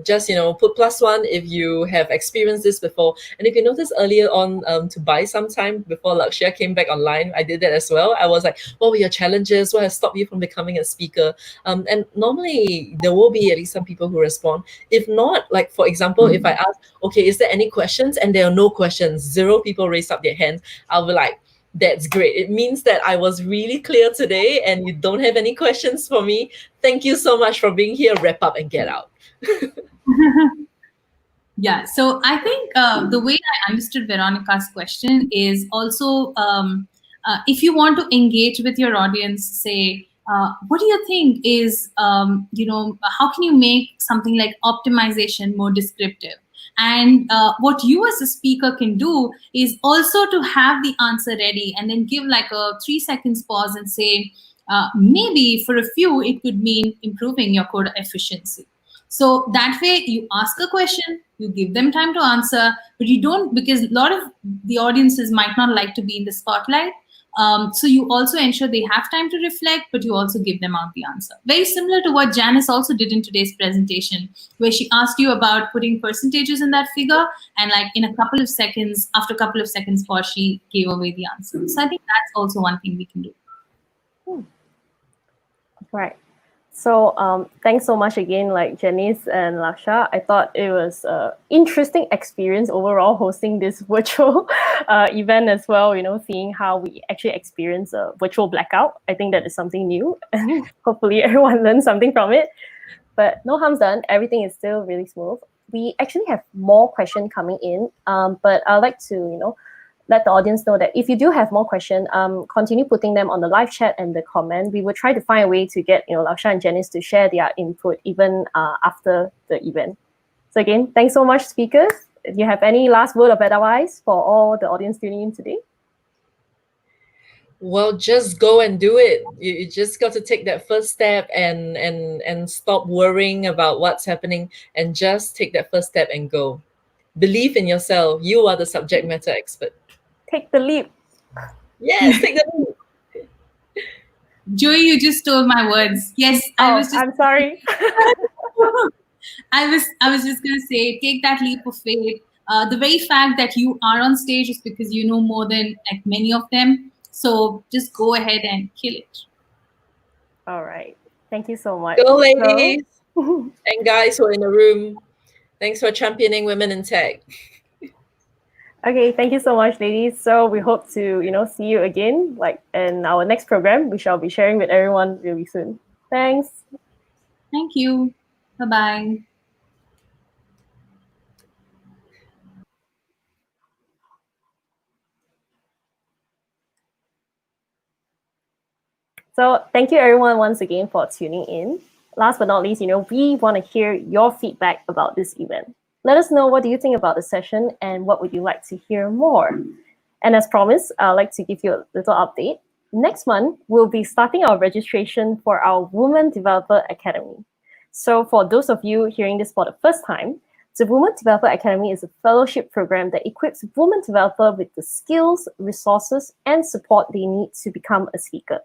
just, put +1 if you have experienced this before. And if you notice earlier on, to buy some time before Lakshya came back online, I did that as well. I was like, what were your challenges? What has stopped you from becoming a speaker? And normally there will be at least some people who respond. If not, like for example, if I ask, okay, is there any questions? And there are no questions, 0 people raised up their hands, I'll be like, that's great. It means that I was really clear today and you don't have any questions for me. Thank you so much for being here. Wrap up and get out. Yeah, so I think the way I understood Veronica's question is also, if you want to engage with your audience, say, what do you think is, how can you make something like optimization more descriptive? And what you as a speaker can do is also to have the answer ready and then give like a 3 seconds pause and say, maybe for a few, it could mean improving your code efficiency. So that way you ask a question, you give them time to answer, but you don't, because a lot of the audiences might not like to be in the spotlight. So you also ensure they have time to reflect, but you also give them out the answer. Very similar to what Janise also did in today's presentation, where she asked you about putting percentages in that figure, and like in a couple of seconds, after a couple of seconds pause, she gave away the answer. So I think that's also one thing we can do. Right. So thanks so much again, like Janise and Lakshya. I thought it was an interesting experience overall hosting this virtual event as well, seeing how we actually experience a virtual blackout. I think that is something new, and hopefully everyone learned something from it. But no harm's done. Everything is still really smooth. We actually have more questions coming in, but I'd like to, let the audience know that if you do have more questions, continue putting them on the live chat and the comment. We will try to find a way to get Lakshya and Janise to share their input even after the event. So again, thanks so much, speakers. Do you have any last word of advice for all the audience tuning in today? Well, just go and do it. You just got to take that first step and stop worrying about what's happening, and just take that first step and go. Believe in yourself. You are the subject matter expert. Take the leap. Yes, take the leap. Joey, you just stole my words. Yes, I'm sorry. I was just gonna say, take that leap of faith. The very fact that you are on stage is because you know more than like many of them. So just go ahead and kill it. All right. Thank you so much. Go, ladies and guys who are in the room. Thanks for championing women in tech. Okay, thank you so much, ladies. So we hope to, see you again, like in our next program. We shall be sharing with everyone really soon. Thanks. Thank you. Bye-bye. So thank you everyone once again for tuning in. Last but not least, we want to hear your feedback about this event. Let us know, what do you think about the session and what would you like to hear more? And as promised, I'd like to give you a little update. Next month, we'll be starting our registration for our Women Developer Academy. So for those of you hearing this for the first time, the Women Developer Academy is a fellowship program that equips women developers with the skills, resources, and support they need to become a speaker.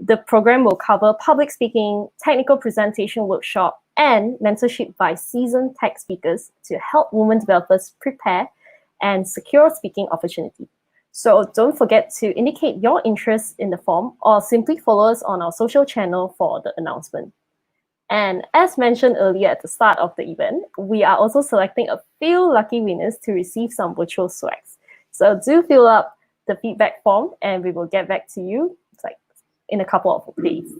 The program will cover public speaking, technical presentation workshop, and mentorship by seasoned tech speakers to help women developers prepare and secure speaking opportunity. So don't forget to indicate your interest in the form, or simply follow us on our social channel for the announcement. And as mentioned earlier at the start of the event, we are also selecting a few lucky winners to receive some virtual swags. So do fill up the feedback form and we will get back to you in a couple of days.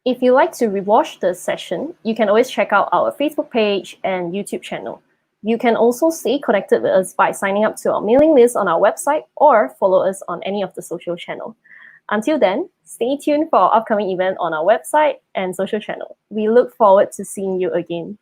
If you like to rewatch the session, you can always check out our Facebook page and YouTube channel. You can also stay connected with us by signing up to our mailing list on our website or follow us on any of the social channels. Until then, stay tuned for our upcoming event on our website and social channel. We look forward to seeing you again.